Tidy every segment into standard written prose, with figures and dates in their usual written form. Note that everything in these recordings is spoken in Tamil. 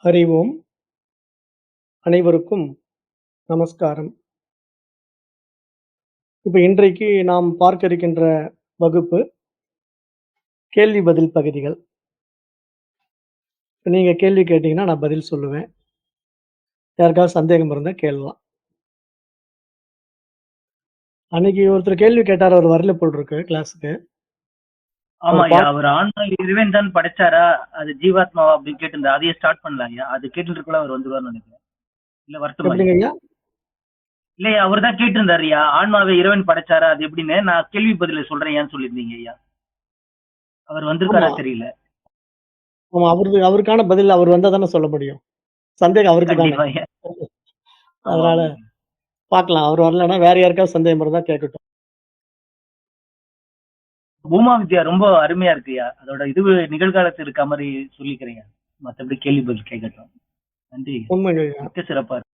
அறிவோம். அனைவருக்கும் நமஸ்காரம். இப்ப இன்றைக்கு நாம் பார்க்க இருக்கின்ற வகுப்பு, கேள்வி பதில் பகுதிகள். இப்ப நீங்க கேள்வி கேட்டீங்கன்னா, நான் பதில் சொல்லுவேன். யாருக்காவது சந்தேகம் இருந்தா கேளலாம். அன்னைக்கு ஒருத்தர் கேள்வி கேட்டாரு, அவரு வரல போல இருக்கு கிளாஸ்க்கு. ஆமா அவர் ஐயா. அவர் ஆன்மா இறைவன் தான் படைச்சாரா? அது ஜீவாத்மாவா அப்படின்னு கேட்டிருந்தா. அதையே ஸ்டார்ட் பண்ணலாம் ஐயா. அது கேட்டுட்டு அவர் வந்துருவார்னு நினைக்கிறேன். இல்ல வரட்டுமா ஐயா? எப்படிங்க ஐயா? இல்லையா அவர் தான் கேட்டிருந்தாரு ஐயா. ஆன்மாவை இறைவன் படைச்சாரா? அது எப்படின்னு நான் கேள்வி பதில சொல்றேன் ஏன்னு சொல்லியிருந்தீங்க ஐயா. அவர் ஆமா, வந்திருக்காரா தெரியல. ஆமா. அவருக்கான பதில் அவர் வந்தா தானே சொல்ல முடியும். சந்தேகம் அவருக்கு தானே. கண்டிப்பா ஐயா. ஆமா அதனால ஆமா. பார்க்கலாம். அவர் வரலன்னா வேற யாருக்காவது சந்தேகம் இருந்தா கேட்கட்டும். பூமா வித்யா ரொம்ப அருமையா இருக்குய்யா. அதோட இது நிகழ்காலத்து இருக்க மாதிரி சொல்லிக்கிறேன். மத்தபடி கேள்வி பதில் கேட்கட்டும். நன்றி ஐயா. உண்மைங்க ஐயா. மிக்க சிறப்பா இருக்கு.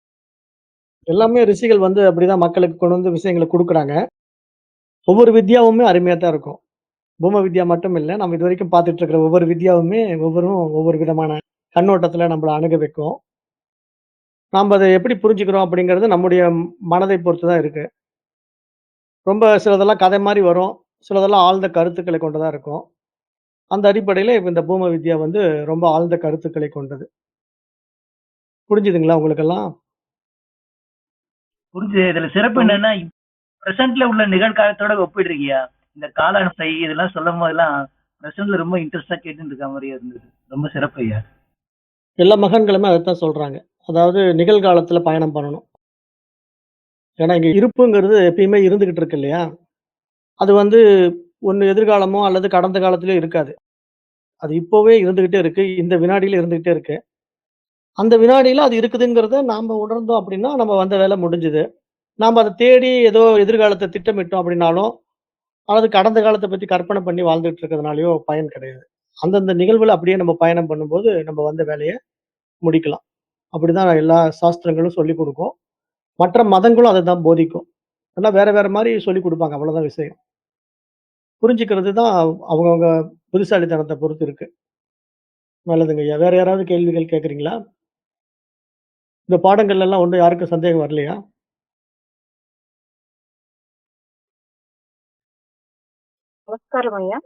எல்லாமே ரிஷிகள் வந்து அப்படிதான் மக்களுக்கு கொண்டு வந்து விஷயங்கள குடுக்குறாங்க. ஒவ்வொரு வித்யாவுமே அருமையா தான் இருக்கும். பூம வித்யா மட்டும் இல்ல. நம்ம இதுவரைக்கும் பார்த்துட்டு இருக்கிற ஒவ்வொரு வித்யாவுமே ஒவ்வொரு விதமான கண்ணோட்டத்துல நம்மள அணுக வைக்கும். நாம அத எப்படி புரிஞ்சுக்கிறோம் அப்படிங்கிறது நம்முடைய மனதை பொறுத்து தான் இருக்கு. ரொம்ப சிலதெல்லாம் கதை மாரி வரும். சிலதெல்லாம் ஆழ்ந்த கருத்துக்களை கொண்டதா இருக்கும். அந்த அடிப்படையில இப்ப இந்த பூம வித்யா வந்து ரொம்ப ஆழ்ந்த கருத்துக்களை கொண்டது. புரிஞ்சுதுங்களா உங்களுக்கெல்லாம்? புரிஞ்சு இதுல சிறப்பு ரொம் என்னன்னா பிரசன்ட்ல உள்ள நிகழ்காலத்தோட ஒப்பிடுறீங்கயா. இந்த கால அட்டை இதெல்லாம் சொல்லும் போதெல்லாம் பிரசன்ட்ல ரொம்ப இன்ட்ரெஸ்டா கேட்டுட்டு இருக்க மாதிரியே இருந்தது. ரொம்ப சிறப்பு ஐயா. எல்லா மகான்களுமே அதத்தான் சொல்றாங்க. அதாவது நிகழ்காலத்துல பயணம் பண்ணணும். ஏன்னா இங்க இருப்புங்கிறது எப்பயுமே இருந்துகிட்டு இருக்கு இல்லையா? அது வந்து ஒண்ணு எதிர்காலமோ அல்லது கடந்த காலத்திலயோ இருக்காது. அது இப்பவே இருந்துகிட்டே இருக்கு. இந்த வினாடியில இருந்துகிட்டே இருக்கு. அந்த வினாடியில அது இருக்குதுங்கிறத நாம உணர்ந்தோம் அப்படின்னா, நம்ம வந்த வேலை முடிஞ்சுது. நாம அத தேடி ஏதோ எதிர்காலத்த திட்டமிட்டோம் அப்படின்னாலும், அல்லது கடந்த காலத்த பத்தி கற்பனை பண்ணி வாழ்ந்துட்டு இருக்கிறதுனாலயோ பயன் கிடையாது. அந்தந்த நிகழ்வுல அப்படியே நம்ம பயணம் பண்ணும்போது, நம்ம வந்த வேலைய முடிக்கலாம். அப்படிதான் எல்லா சாஸ்திரங்களும் சொல்லிக் குடுக்கும். மற்ற மதங்களும் அததான் போதிக்கும். எல்லாம் வேற வேற மாரி சொல்லிக் குடுப்பாங்க. அவ்வளோதான் விஷயம். புரிஞ்சுக்கிறது தான் அவங்கவங்க புத்திசாலித்தனத்த பொறுத்து இருக்கு. நல்லதுங்க ஐயா. வேற யாராவது கேள்விகள் கேட்கிறீங்களா? இந்த பாடங்கள்லாம் ஒண்ணும் யாருக்கும் சந்தேகம் வரலையா? நமஸ்காரம் ஐயா.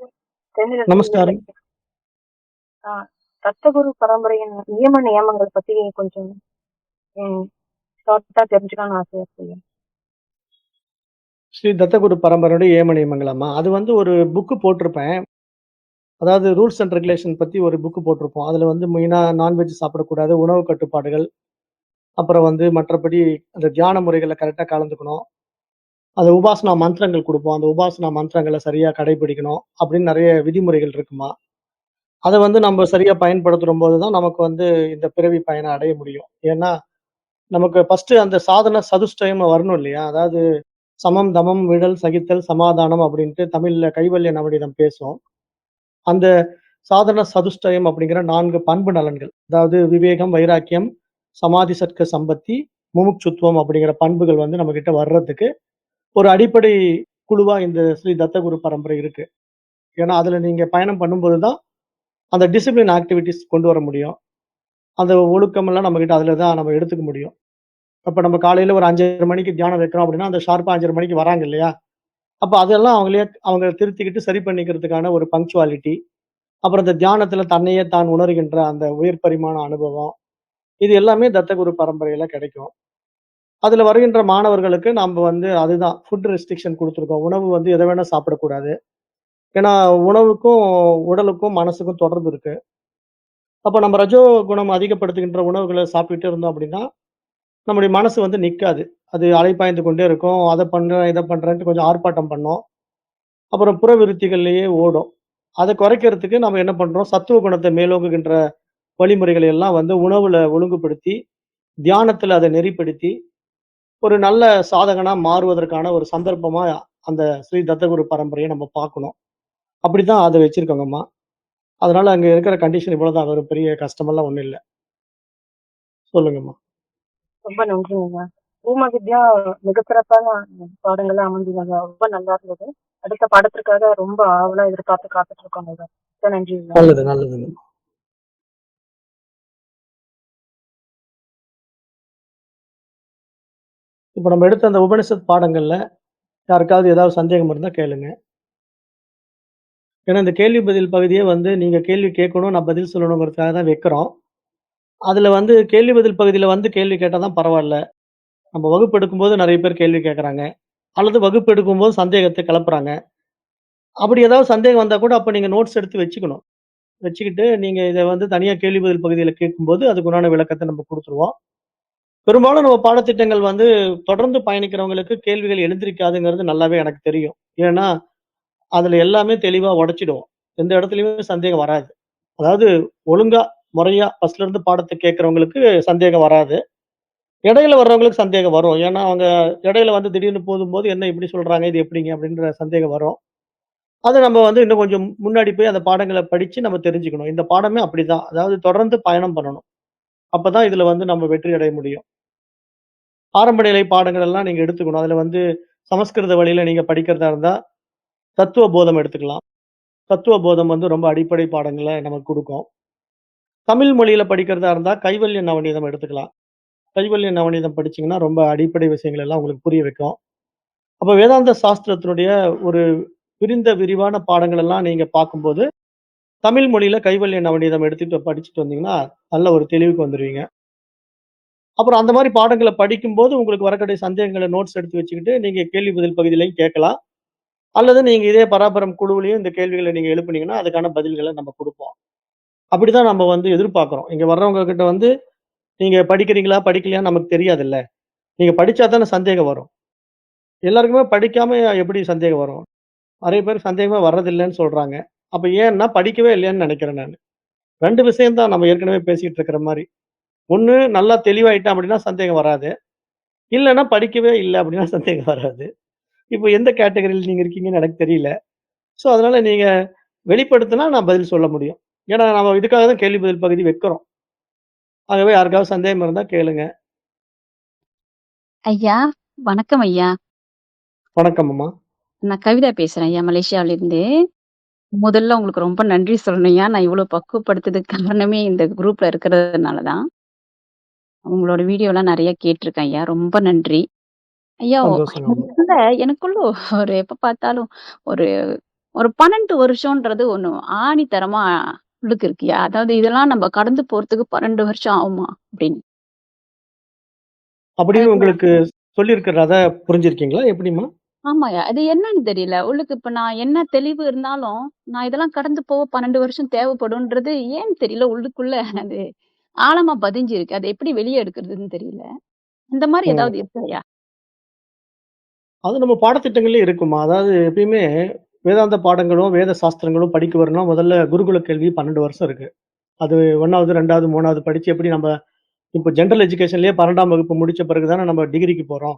தென்னிலங்கை நமஸ்காரம். ஆ, ரத்தகுரு பரம்பரையின் நியம நியமங்கள் பத்தி கொஞ்சம் ஷார்ட்டா தெரிஞ்சுக்கணும்னு ஆசையா இருக்கு ஐயா. ஸ்ரீ தத்தகுரு பரம்பரையுடைய ஏமனியமங்கலமா? அது வந்து ஒரு புக் போட்டிருப்பேன். அதாவது ரூல்ஸ் அண்ட் ரெகுலேஷன் பத்தி ஒரு புக் போட்டிருப்போம். அதுல வந்து மெயினா நான்வெஜ் சாப்பிடக்கூடாது, உணவு கட்டுப்பாடுகள், அப்புறம் வந்து மற்றபடி அந்த தியான முறைகள்ல கரெக்ட்டா கலந்துக்கணும். அந்த உபாசனா மந்திரங்கள் குடுப்போம். அந்த உபாசனா மந்திரங்கள சரியா கடைபிடிக்கணும். அப்படின்னு நெறைய விதிமுறைகள் இருக்குமா. அத வந்து நம்ம சரியா பயன்படுத்தும்போது தான் நமக்கு வந்து இந்த பிறவி பயன அடைய முடியும். ஏன்னா, நமக்கு ஃபர்ஸ்ட்டு அந்த சாதன சதுஷ்டயம் வரணும் இல்லையா? அதாவது சமம், தமம், விழல், சகித்தல், சமாதானம் அப்படின்ட்டு தமிழ்ல கைவல்ய நவநீதம் பேசும். அந்த சாதன சதுஷ்டயம் அப்படிங்கிற 4 பண்பு நலன்கள். அதாவது விவேகம், வைராக்கியம், சமாதி சட்க சம்பத்தி, முமுட்சுத்துவம் அப்படிங்கிற பண்புகள் வந்து நம்மகிட்ட வர்றதுக்கு ஒரு அடிப்படை குழுவா இந்த ஸ்ரீ தத்தகுரு பரம்பரை இருக்கு. ஏன்னா, அதுல நீங்க பயணம் பண்ணும்போது தான் அந்த டிசிப்ளின் ஆக்டிவிட்டீஸ் கொண்டு வர முடியும். அந்த ஒழுக்கமெல்லாம் நம்மகிட்ட அதுல தான் நம்ம எடுத்துக்க முடியும். அப்ப நம்ம காலையில ஒரு 5:30 மணிக்கு தியானம் வைக்கிறோம் அப்படின்னா, அந்த ஷார்ப்பா 5:30 மணிக்கு வராங்க இல்லையா? அப்ப அதெல்லாம் அவங்க திருத்திக்கிட்டு சரி பண்ணிக்கிறதுக்கான ஒரு பங்க்சுவாலிட்டி. அப்புறம் இந்த தியானத்துல தன்னையே தான் உணர்கின்ற அந்த உயர் பரிமாண அனுபவம். இது எல்லாமே தத்தகுரு பரம்பரையில கிடைக்கும். அதுல வருகின்ற மாணவர்களுக்கு நம்ப வந்து அதுதான் ஃபுட் ரெஸ்ட்ரிக்ஷன் குடுத்துருக்கோம். உணவு வந்து எத வேணா சாப்பிடக்கூடாது. ஏன்னா, உணவுக்கும், உடலுக்கும், மனசுக்கும் தொடர்பு இருக்கு. அப்ப நம்ம ரஜோ குணம் அதிகப்படுத்துகின்ற உணவுகள சாப்பிட்டுட்டே இருந்தோம் அப்படின்னா, நம்முடைய மனசு வந்து நிக்காது. அது அலைபாய்ந்து கொண்டே இருக்கும். அத பண்றேன், இத பண்றேன்ட்டு கொஞ்சம் ஆர்ப்பாட்டம் பண்ணும். அப்புறம் புற விருத்திகள்லயே ஓடும். அத குறைக்கிறதுக்கு நம்ம என்ன பண்றோம், சத்துவ குணத்த மேலோங்குகின்ற வழிமுறைகளை எல்லாம் வந்து உணவுல ஒழுங்குபடுத்தி, தியானத்துல அத நெறிப்படுத்தி, ஒரு நல்ல சாதகனா மாறுவதற்கான ஒரு சந்தர்ப்பமா அந்த ஸ்ரீ தத்தகுரு பரம்பரைய நம்ம பார்க்கணும். அப்படித்தான் அத வச்சிருக்கோங்கம்மா. அதனால அங்க இருக்கிற கண்டிஷன் இவ்வளவுதான். ஒரு பெரிய கஷ்டமெல்லாம் ஒண்ணும் இல்ல. சொல்லுங்கம்மா. ரொம்ப நன்றிங்க ஐயா. பூம வித்யா மிக சிறப்பான பாடங்களா அமைஞ்சதுங்க. ரொம்ப நல்லா இருந்தது. அடுத்த பாடத்திற்காக ரொம்ப ஆவலா எதிர்பார்த்து காத்துட்டு இருக்கோங்க ஐயா. மிக்க நன்றி ஐயா. நல்லது, நல்லதுங்க. இப்ப நம்ம எடுத்த அந்த உபனிஷத் பாடங்கள்ல யாருக்காவது ஏதாவது சந்தேகம் இருந்தா கேளுங்க. ஏன்னா இந்த கேள்வி பதில் பகுதியே வந்து நீங்க கேள்வி கேட்கணும், நான் பதில் சொல்லணுங்கிறதுக்காக தான் வைக்கிறோம். அதுல வந்து கேள்வி பதில் பகுதியில வந்து கேள்வி கேட்டா தான் பரவால்ல. நம்ம வகுப்பு எடுக்கும்போது நெறைய பேர் கேள்வி கேட்கறாங்க. அல்லது வகுப்பு எடுக்கும்போது சந்தேகத்த கிளப்புறாங்க. அப்படி ஏதாவது சந்தேகம் வந்தா கூட அப்ப நீங்க நோட்ஸ் எடுத்து வச்சுக்கணும். வச்சுக்கிட்டு நீங்க இத வந்து தனியா கேள்வி பதில் பகுதியில கேட்கும்போது அதுக்குண்டான விளக்கத்த நம்ம குடுத்துருவோம். பெரும்பாலும் நம்ம பாடத்திட்டங்கள் வந்து தொடர்ந்து பயணிக்கிறவங்களுக்கு கேள்விகள் எழுந்திருக்காதுங்கிறது நல்லாவே எனக்கு தெரியும். ஏன்னா, அதுல எல்லாமே தெளிவா உடைச்சிடுவோம். எந்த இடத்துலயுமே சந்தேகம் வராது. அதாவது ஒழுங்கா, முறையா ஃபர்ஸ்ட்ல இருந்து பாடத்த கேட்கிறவங்களுக்கு சந்தேகம் வராது. இடையில வர்றவங்களுக்கு சந்தேகம் வரும். ஏன்னா, அவங்க இடையில வந்து திடீர்னு போதும்போது, "என்ன இப்படி சொல்றாங்க? இது எப்படிங்க?" அப்படின்ற சந்தேகம் வரும். அத நம்ம வந்து இன்னும் கொஞ்சம் முன்னாடி போய் அந்த பாடங்கள படிச்சு நம்ம தெரிஞ்சுக்கணும். இந்த பாடமே அப்படிதான். அதாவது தொடர்ந்து பயணம் பண்ணணும். அப்பதான் இதுல வந்து நம்ம வெற்றி அடைய முடியும். ஆரம்ப நிலை பாடங்கள் எல்லாம் நீங்க எடுத்துக்கணும். அதுல வந்து சமஸ்கிருத வழியில நீங்க படிக்கிறதா இருந்தா, தத்துவ போதம் எடுத்துக்கலாம். தத்துவ போதம் வந்து ரொம்ப அடிப்படை பாடங்கள நமக்கு குடுக்கும். தமிழ் மொழியில படிக்கிறதா இருந்தா, கைவல்ய நவநீதம் எடுத்துக்கலாம். கைவல்ய நவநீதம் படிச்சீங்கன்னா, ரொம்ப அடிப்படை விஷயங்கள் எல்லாம் உங்களுக்கு புரிய வைக்கும். அப்ப வேதாந்த சாஸ்திரத்தினுடைய ஒரு விரிந்த விரிவான பாடங்கள் எல்லாம் நீங்க பார்க்கும்போது, தமிழ் மொழியில கைவல்ய நவநீதம் எடுத்துட்டு படிச்சுட்டு வந்தீங்கன்னா, நல்ல ஒரு தெளிவுக்கு வந்துருவீங்க. அப்புறம் அந்த மாரி பாடங்கள படிக்கும்போது, உங்களுக்கு வரக்கூடிய சந்தேகங்கள நோட்ஸ் எடுத்து வச்சுக்கிட்டு, நீங்க கேள்வி பதில் பகுதியிலயும் கேட்கலாம். அல்லது நீங்க இதே பராபரம் குழுவிலயும் இந்த கேள்விகள நீங்க எழுப்புனீங்கன்னா, அதுக்கான பதில்கள நம்ம குடுப்போம். அப்படிதான் நம்ம வந்து எதிர்பார்க்கிறோம். இங்க வர்றவங்க கிட்ட வந்து, நீங்க படிக்கிறீங்களா? படிக்கலையான்னு நமக்கு தெரியாதுல்ல. நீங்க படிச்சா தானே சந்தேகம் வரும். எல்லாருக்குமே படிக்காம எப்படி சந்தேகம் வரும்? நெறைய பேர் சந்தேகமே வர்றதில்லன்னு சொல்றாங்க. அப்ப ஏன்னா, படிக்கவே இல்லையான்னு நெனைக்கிறேன் நானு. 2 விஷயம் தான் நம்ம ஏற்கனவே பேசிட்டு இருக்கிற மாரி. ஒண்ணு நல்லா தெளிவாயிட்டேன் அப்படின்னா சந்தேகம் வராது. இல்லன்னா படிக்கவே இல்ல அப்படின்னா சந்தேகம் வராது. இப்ப எந்த கேட்டகரில நீங்க இருக்கீங்கன்னு எனக்கு தெரியல. ஸோ, அதனால நீங்க வெளிப்படுத்தினா நான் பதில் சொல்ல முடியும். ஏன்னா, நம்ம இதுக்காக தான் கேள்வி பதில் பகுதி வைக்கிறோம். ஆகவே யாருக்காவது சந்தேகம் இருந்தா கேளுங்க. ஐயா, வணக்கம் ஐயா. வணக்கம் அம்மா. நான் கவிதா பேசுறேன் ஐயா, மலேசியாவிலிருந்து. முதல்ல உங்களுக்கு ரொம்ப நன்றி சொல்லணும்யா. நான் இவ்வளோ பக்குவப்படுத்ததுக்கு காரணமே இந்த குரூப்ல இருக்கிறதுனால தான். உங்களோட வீடியோலாம் நெறைய கேட்டுருக்கேன் ஐயா. ரொம்ப நன்றி. ஐயா, சந்தோஷங்க அம்மா. எனக்குள்ள ஒரு எப்ப பார்த்தாலும் ஒரு ஒரு 12 வருஷம்ன்றது ஒண்ணு ஆணித்தரமா உள்ளுக்கு இருக்குயா. அதாவது இதெல்லாம் நம்ம கடந்து போறதுக்கு 12 வருஷம் ஆகுமா? அப்படின்னு. அப்படின்னு அது உங்களுக்கு சொல்லியிருக்கிறத புரிஞ்சிருக்கீங்களா? எப்படிம்மா? ஆமாய்யா. அது என்னன்னு தெரியல. உள்ளுக்கு இப்ப நான் என்ன தெளிவு இருந்தாலும், நான் இதெல்லாம் கடந்து போக 12 வருஷம் தேவைப்படும்ன்றது ஏன்னு தெரியல. உள்ளுக்குள்ள அது ஆழமா பதிஞ்சிருக்கு. அத எப்படி வெளிய எடுக்கிறதுன்னு தெரியல. அந்த மாரி ம். ஏதாவது இருக்காயா? அது நம்ம பாடத்திட்டங்கள்லயே இருக்குமா. அதாவது எப்பயுமே வேதாந்த பாடங்களும், வேத சாஸ்திரங்களும் படிக்க வரணும்னா, முதல்ல குருகுல கேள்வி 12 வருஷம் இருக்கு. அது 1வது, 2வது, 3வது படிச்சு எப்படி நம்ம இப்போ ஜெனரல் எஜுகேஷன்லயே 12ஆம் வகுப்பு முடிச்ச பிறகு தானே நம்ம டிகிரிக்கு போறோம்.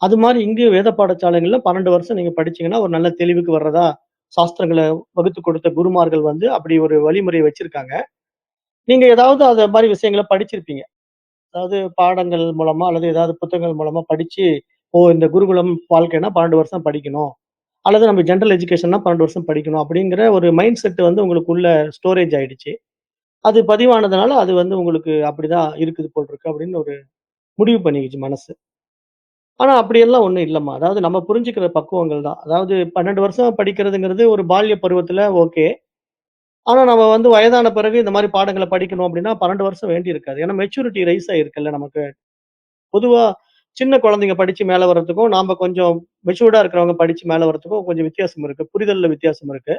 அது மாரி இங்கேயும் வேத பாடசாலைகள்ல 12 வருஷம் நீங்க படிச்சீங்கன்னா, ஒரு நல்ல தெளிவுக்கு வர்றதா சாஸ்திரங்கள வகுத்துக் கொடுத்த குருமார்கள் வந்து அப்படி ஒரு வழிமுறை வச்சிருக்காங்க. நீங்க ஏதாவது அத மாரி விஷயங்கள படிச்சிருப்பீங்க. அதாவது பாடங்கள் மூலமா அல்லது ஏதாவது புத்தகங்கள் மூலமா படிச்சு, ஓ! இந்த குருகுலம் வாழ்க்கைன்னா 12 வருஷம் படிக்கணும். அல்லது நம்ம ஜெனரல் எஜுகேஷன்னா 12 வருஷம் படிக்கணும் அப்படிங்கிற ஒரு மைண்ட் செட் வந்து உங்களுக்குள்ள ஸ்டோரேஜ் ஆயிடுச்சு. அது பதிவானதுனால அது வந்து உங்களுக்கு அப்படிதான் இருக்குது போல இருக்கு அப்படின்னு ஒரு முடிவு பண்ணிக்கிச்சு மனசு. ஆனா அப்படியெல்லாம் ஒண்ணும் இல்லம்மா. அதாவது நம்ம புரிஞ்சுக்கிற பக்குவங்கள் தான். அதாவது 12 வருஷம் படிக்கிறதுங்கிறது ஒரு பால்ய பருவத்துல ஓகே. ஆனா நம்ம வந்து வயதான பிறகு இந்த மாரி பாடங்கள படிக்கணும் அப்படின்னா 12 வருஷம் வேண்டியிருக்காது. ஏன்னா மெச்சூரிட்டி ரைஸ் ஆயிருக்குல்ல நமக்கு. பொதுவா சின்ன குழந்தைங்க படிச்சு மேல வர்றதுக்கும், நாம கொஞ்சம் மெச்சூர்டா இருக்கிறவங்க படிச்சு மேல வர்றதுக்கும் கொஞ்சம் வித்தியாசம் இருக்கு. புரிதல்ல வித்தியாசம் இருக்கு.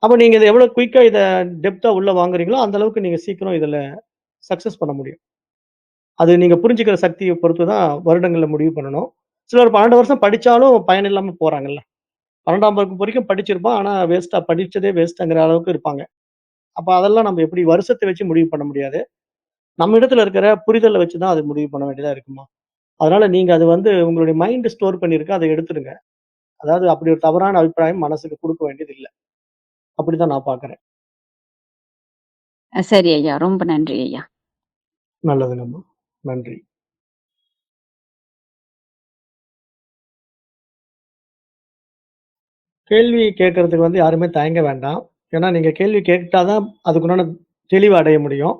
அப்ப நீங்க இத எவ்வளவு குயிக்கா இத டெப்த்தா உள்ள வாங்குறீங்களோ, அந்த அளவுக்கு நீங்க சீக்கிரம் இதுல சக்சஸ் பண்ண முடியும். அது நீங்க புரிஞ்சுக்கிற சக்திய பொறுத்து தான் வருடங்கள்ல முடிவு பண்ணணும். சிலர் 12 வருஷம் படிச்சாலும் பயன் இல்லாம போறாங்கல்ல. 12ஆம் வகுப்பு வரைக்கும் படிச்சிருப்பான். ஆனா வேஸ்ட்டா படிச்சதே வேஸ்ட்ங்கிற அளவுக்கு இருப்பாங்க. அப்ப அதெல்லாம் நம்ம எப்படி வருஷத்த வச்சு முடிவு பண்ண முடியாது. நம்ம இடத்துல இருக்கிற புரிதல வச்சு தான் அது முடிவு பண்ண வேண்டியதா இருக்குமா. அதனால நீங்க அது வந்து உங்களுடைய மைண்ட் ஸ்டோர் பண்ணியிருக்கு. அத எடுத்துருங்க. அதாவது அப்படி ஒரு தவறான அபிப்பிராயம் மனசுக்கு குடுக்க வேண்டியது இல்ல. அப்படிதான் நான் பார்க்கிறேன். சரி ஐயா. ரொம்ப நன்றி ஐயா. நல்லதுங்கம்மா. நன்றி. கேள்வி கேட்கறதுக்கு வந்து யாருமே தயங்க வேண்டாம். ஏன்னா நீங்க கேள்வி கேட்டா தான் அதுக்குண்டான தெளிவு அடைய முடியும்.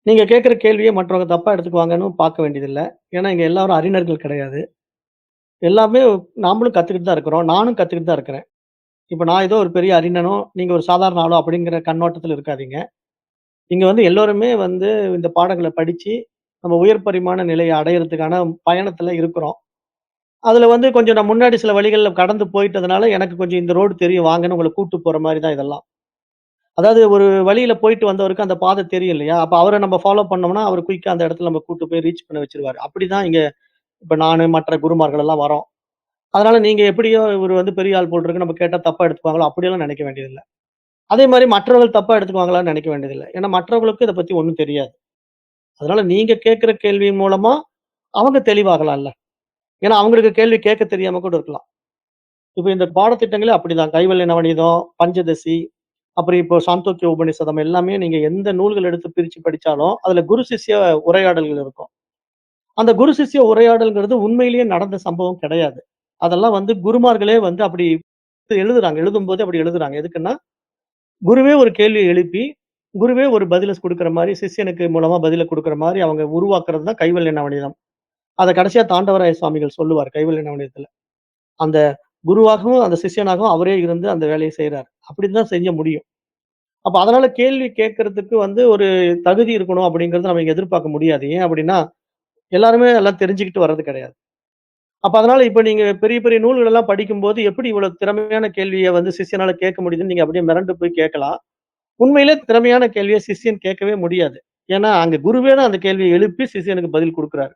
நீங்க கேட்கிற கேள்விய மற்றவங்க தப்பா எடுத்துக்குவாங்கன்னு பார்க்க வேண்டியதில்ல. ஏன்னா, இங்க எல்லாரும் அறிஞர்கள் கிடையாது. எல்லாமே நாமளும் கத்துக்கிட்டு தான் இருக்கிறோம். நானும் கத்துக்கிட்டு தான் இருக்கிறேன். இப்ப நான் ஏதோ ஒரு பெரிய அறிஞனோ, நீங்க ஒரு சாதாரண ஆளோ அப்படிங்கிற கண்ணோட்டத்துல இருக்காதீங்க. இங்க வந்து எல்லோருமே வந்து இந்த பாடங்கள படிச்சு, நம்ம உயர் பரிமாண நிலைய அடையறதுக்கான பயணத்துல இருக்கிறோம். அதுல வந்து கொஞ்சம் நான் முன்னாடி சில வழிகள்ல கடந்து போயிட்டதுனால, எனக்கு கொஞ்சம் இந்த ரோடு தெரியும் வாங்கன்னு உங்கள கூட்டு போற மாரி தான் இதெல்லாம். அதாவது ஒரு வழியில போயிட்டு வந்தவருக்கு அந்த பாதை தெரியும் இல்லையா? அப்ப அவர நம்ம ஃபாலோ பண்ணோம்னா, அவரு குயிக்கா அந்த இடத்துல நம்ம கூட்டு போய் ரீச் பண்ண வச்சுருவாரு. அப்படிதான் இங்க இப்ப நானு, மற்ற குருமார்கள் எல்லாம் வரோம். அதனால நீங்க எப்படியோ இவரு வந்து பெரிய ஆள் போல இருக்கு, நம்ம கேட்டா தப்பா எடுத்துக்குவாங்களோ அப்படியெல்லாம் நினைக்க வேண்டியதில்ல. அதே மாரி மற்றவர்கள் தப்பா எடுத்துக்குவாங்களான்னு நினைக்க வேண்டியதில்ல. ஏன்னா மற்றவர்களுக்கு இத பத்தி ஒண்ணும் தெரியாது. அதனால நீங்க கேட்கிற கேள்வியின் மூலமா அவங்க தெளிவாகலாம்ல. ஏன்னா அவங்களுக்கு கேள்வி கேட்க தெரியாம கூட இருக்கலாம். இப்ப இந்த பாடத்திட்டங்களே அப்படிதான். கைவல்ய நவநீதம், பஞ்சதசி, அப்புறம் இப்போ சாந்தோக்கிய உபநிஷதம் எல்லாமே நீங்க எந்த நூல்கள் எடுத்து பிரிச்சு படிச்சாலும், அதுல குரு சிஷ்ய உரையாடல்கள் இருக்கும். அந்த குரு சிஷ்ய உரையாடல்ங்கிறது உண்மையிலேயே நடந்த சம்பவம் கிடையாது. அதெல்லாம் வந்து குருமார்களே வந்து அப்படி எழுதுறாங்க. எழுதும்போதே அப்படி எழுதுறாங்க. எதுக்குன்னா, குருவே ஒரு கேள்விய எழுப்பி, குருவே ஒரு பதில குடுக்குற மாரி, சிஷ்யனுக்கு மூலமா பதில குடுக்குற மாரி அவங்க உருவாக்குறது தான் கைவல்ய நவநீதம். அத கடைசியா தாண்டவராய சுவாமிகள் சொல்லுவார் கைவல்ய நவநீதத்துல. அந்த குருவாகவும், அந்த சிஷ்யனாகவும் அவரே இருந்து அந்த வேலைய செய்றாரு. அப்படிதான் செய்ய முடியும். அப்ப அதனால கேள்வி கேட்கறதுக்கு வந்து ஒரு தகுதி இருக்கணும் அப்படிங்கிறத நம்ம இங்க எதிர்பார்க்க முடியாது. ஏன் அப்படின்னா, எல்லாருமே எல்லாம் தெரிஞ்சுக்கிட்டு வர்றது கிடையாது. அப்ப அதனால இப்ப நீங்க பெரிய, பெரிய நூல்கள் எல்லாம் படிக்கும்போது, எப்படி இவ்வளவு திறமையான கேள்விய வந்து சிஷ்யனால கேட்க முடியுதுன்னு நீங்க அப்படியே மிரண்டு போய் கேட்கலாம். உண்மையிலே திறமையான கேள்விய சிஷ்யன் கேட்கவே முடியாது. ஏன்னா, அங்க குருவே தான் அந்த கேள்விய எழுப்பி சிஷ்யனுக்கு பதில் குடுக்குறாரு.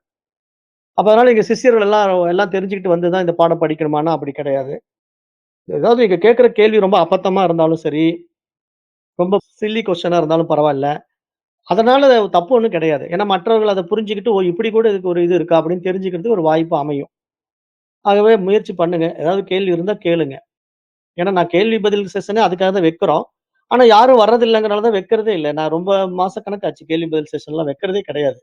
அப்ப அதனால இங்க சிஷ்யர்கள் எல்லாம் தெரிஞ்சுக்கிட்டு வந்து தான் இந்த பாடம் படிக்கணுமான்னா அப்படி கிடையாது. ஏதாவது நீங்க கேட்கிற கேள்வி ரொம்ப அப்பத்தமா இருந்தாலும் சரி, ரொம்ப சில்லி கொஸ்டினா இருந்தாலும் பரவால்ல. அதனால தப்பு ஒண்ணும் கிடையாது. ஏன்னா மற்றவர்கள் அத புரிஞ்சுகிட்டு, ஓ! இப்படி கூட இதுக்கு ஒரு இது இருக்கா அப்படின்னு தெரிஞ்சுக்கிறதுக்கு ஒரு வாய்ப்பு அமையும். ஆகவே முயற்சி பண்ணுங்க. ஏதாவது கேள்வி இருந்தா கேளுங்க. ஏன்னா நான் கேள்வி பதில் செஷனே அதுக்காக தான் வைக்கிறோம். ஆனா யாரும் வர்றதில்லங்கிறனால தான் வைக்கிறதே இல்ல. நான் ரொம்ப மாசக்கணக்காச்சு கேள்வி பதில் செஷன்லாம் வைக்கிறதே கிடையாது.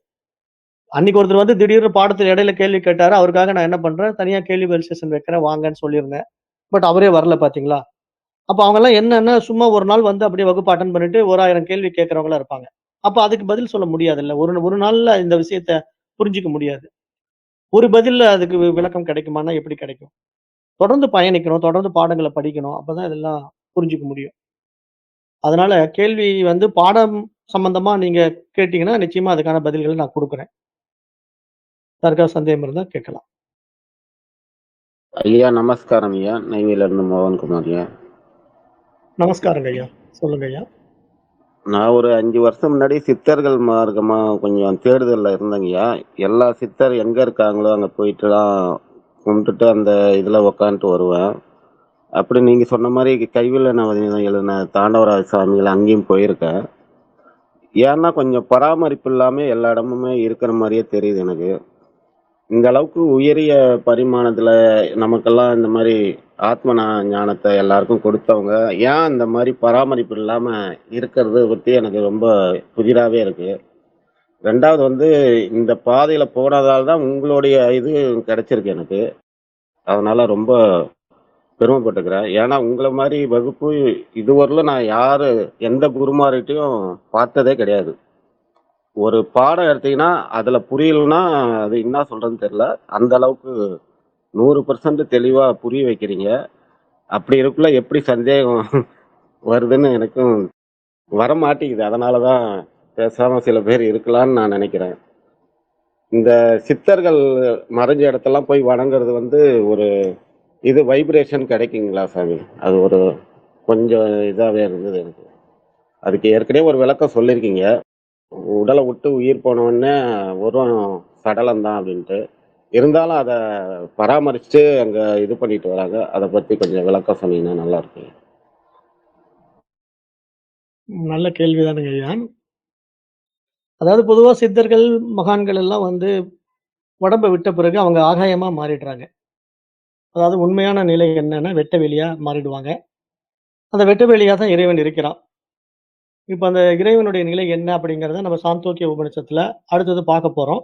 அன்னைக்கு ஒருத்தர் வந்து திடீர்னு பாடத்துல இடையில கேள்வி கேட்டாரு. அவருக்காக நான் என்ன பண்றேன், தனியா கேள்வி பதில் செஷன் வைக்கிறேன் வாங்கன்னு சொல்லியிருந்தேன். பட் அவரே வரல பார்த்தீங்களா? அப்ப அவங்கலாம் என்னன்னா, சும்மா ஒரு நாள் வந்து அப்படியே வகுப்பு அட்டெண்ட் பண்ணிட்டு ஒரு 1000 கேள்வி கேட்கிறவங்களா இருப்பாங்க. அப்ப அதுக்கு பதில் சொல்ல முடியாதுல்ல. ஒரு ஒரு நாள்ல இந்த விஷயத்த புரிஞ்சுக்க முடியாது. ஒரு பதில்ல அதுக்கு விளக்கம் கிடைக்குமான்னா எப்படி கிடைக்கும்? தொடர்ந்து பயணிக்கணும், தொடர்ந்து பாடங்கள படிக்கணும். அப்பதான் இதெல்லாம் புரிஞ்சுக்க முடியும். அதனால கேள்வி வந்து பாடம் சம்பந்தமா நீங்க கேட்டீங்கன்னா, நிச்சயமா அதுக்கான பதில்கள நான் குடுக்குறேன். யாருக்காவது சந்தேகம் இருந்தா கேட்கலாம். ஐயா நமஸ்காரம் ஐயா. நெய்வேலியிலிருந்து மோகன்குமார் ஐயா. நமஸ்காரங்க ஐயா. சொல்லுங்க ஐயா. நான் ஒரு 5 வருஷம் முன்னாடி சித்தர்கள் மார்க்கமா கொஞ்சம் தேடுதல்ல இருந்தேங்கய்யா. எல்லா சித்தர் எங்க இருக்காங்களோ அங்க போயிட்டுலாம் கும்பிட்டுட்டு அந்த இதுல உக்காந்துட்டு வருவேன். அப்படி நீங்க சொன்ன மாரி கைவில்ல நவநீதம் எழுதின தாண்டவராய சாமிகள் அங்கேயும் போயிருக்கேன். ஏன்னா கொஞ்சம் பராமரிப்பு இல்லாம எல்லா இடமுமே இருக்கிற மாரியே தெரியுது எனக்கு. இந்த அளவுக்கு உயரிய பரிமாணத்துல நமக்கெல்லாம் இந்த மாரி ஆத்ம ஞானத்தை எல்லாருக்கும் கொடுத்தவங்க, ஏன் இந்த மாரி பராமரிப்பு இல்லாம இருக்கிறது பத்தி எனக்கு ரொம்ப புதிராவே இருக்கு. 2வது வந்து இந்த பாதையில போனதால தான் உங்களுடைய இது கிடைச்சிருக்கு எனக்கு. அதனால ரொம்ப பெருமைப்பட்டுக்கிறேன். ஏன்னா உங்கள மாரி வகுப்பு இதுவரையிலும் நான் எந்த குருமார்கிட்டயும் பார்த்ததே கிடையாது. ஒரு பாடம் எடுத்தீங்கன்னா, அதுல புரியலன்னா அது என்ன சொல்றதுன்னு தெரியல. அந்த அளவுக்கு 100% தெளிவா புரிய வைக்கிறீங்க. அப்படி இருக்கக்குள்ள எப்படி சந்தேகம் வருதுன்னு எனக்கும் வரமாட்டேங்குது. அதனால தான் பேசாம சில பேர் இருக்கலான்னு நான் நெனைக்கிறேன். இந்த சித்தர்கள் மறைஞ்ச இடத்தெல்லாம் போய் வணங்குறது வந்து ஒரு இது வைப்ரேஷன் கிடைக்குங்களா சாமி? அது ஒரு கொஞ்சம் இதாவே இருந்தது எனக்கு. அதுக்கு ஏற்கனவே ஒரு விளக்கம் சொல்லியிருக்கீங்க. உடல விட்டு உயிர் போனவுடனே வெறும் சடலம் தான் அப்படின்ட்டு. இருந்தாலும் அத பராமரிச்சுட்டு அங்க இது பண்ணிட்டு வராங்க. அத பத்தி கொஞ்சம் விளக்கம் சொன்னீங்கன்னா நல்லா இருக்கும். நல்ல கேள்வி தானுங்க ஐயா. அதாவது பொதுவா சித்தர்கள், மகான்கள் எல்லாம் வந்து உடம்ப விட்ட பிறகு அவங்க ஆகாயமா மாறிடுறாங்க. அதாவது உண்மையான நிலை என்னன்னா, வெட்ட வெளியா மாறிடுவாங்க. அந்த வெட்ட வெளியா தான் இறைவன் இருக்கிறான். இப்ப அந்த இறைவனுடைய நிலை என்ன அப்படிங்கிறத நம்ம சாந்தோக்கிய உபநிஷத்துல அடுத்தது பார்க்க போறோம்.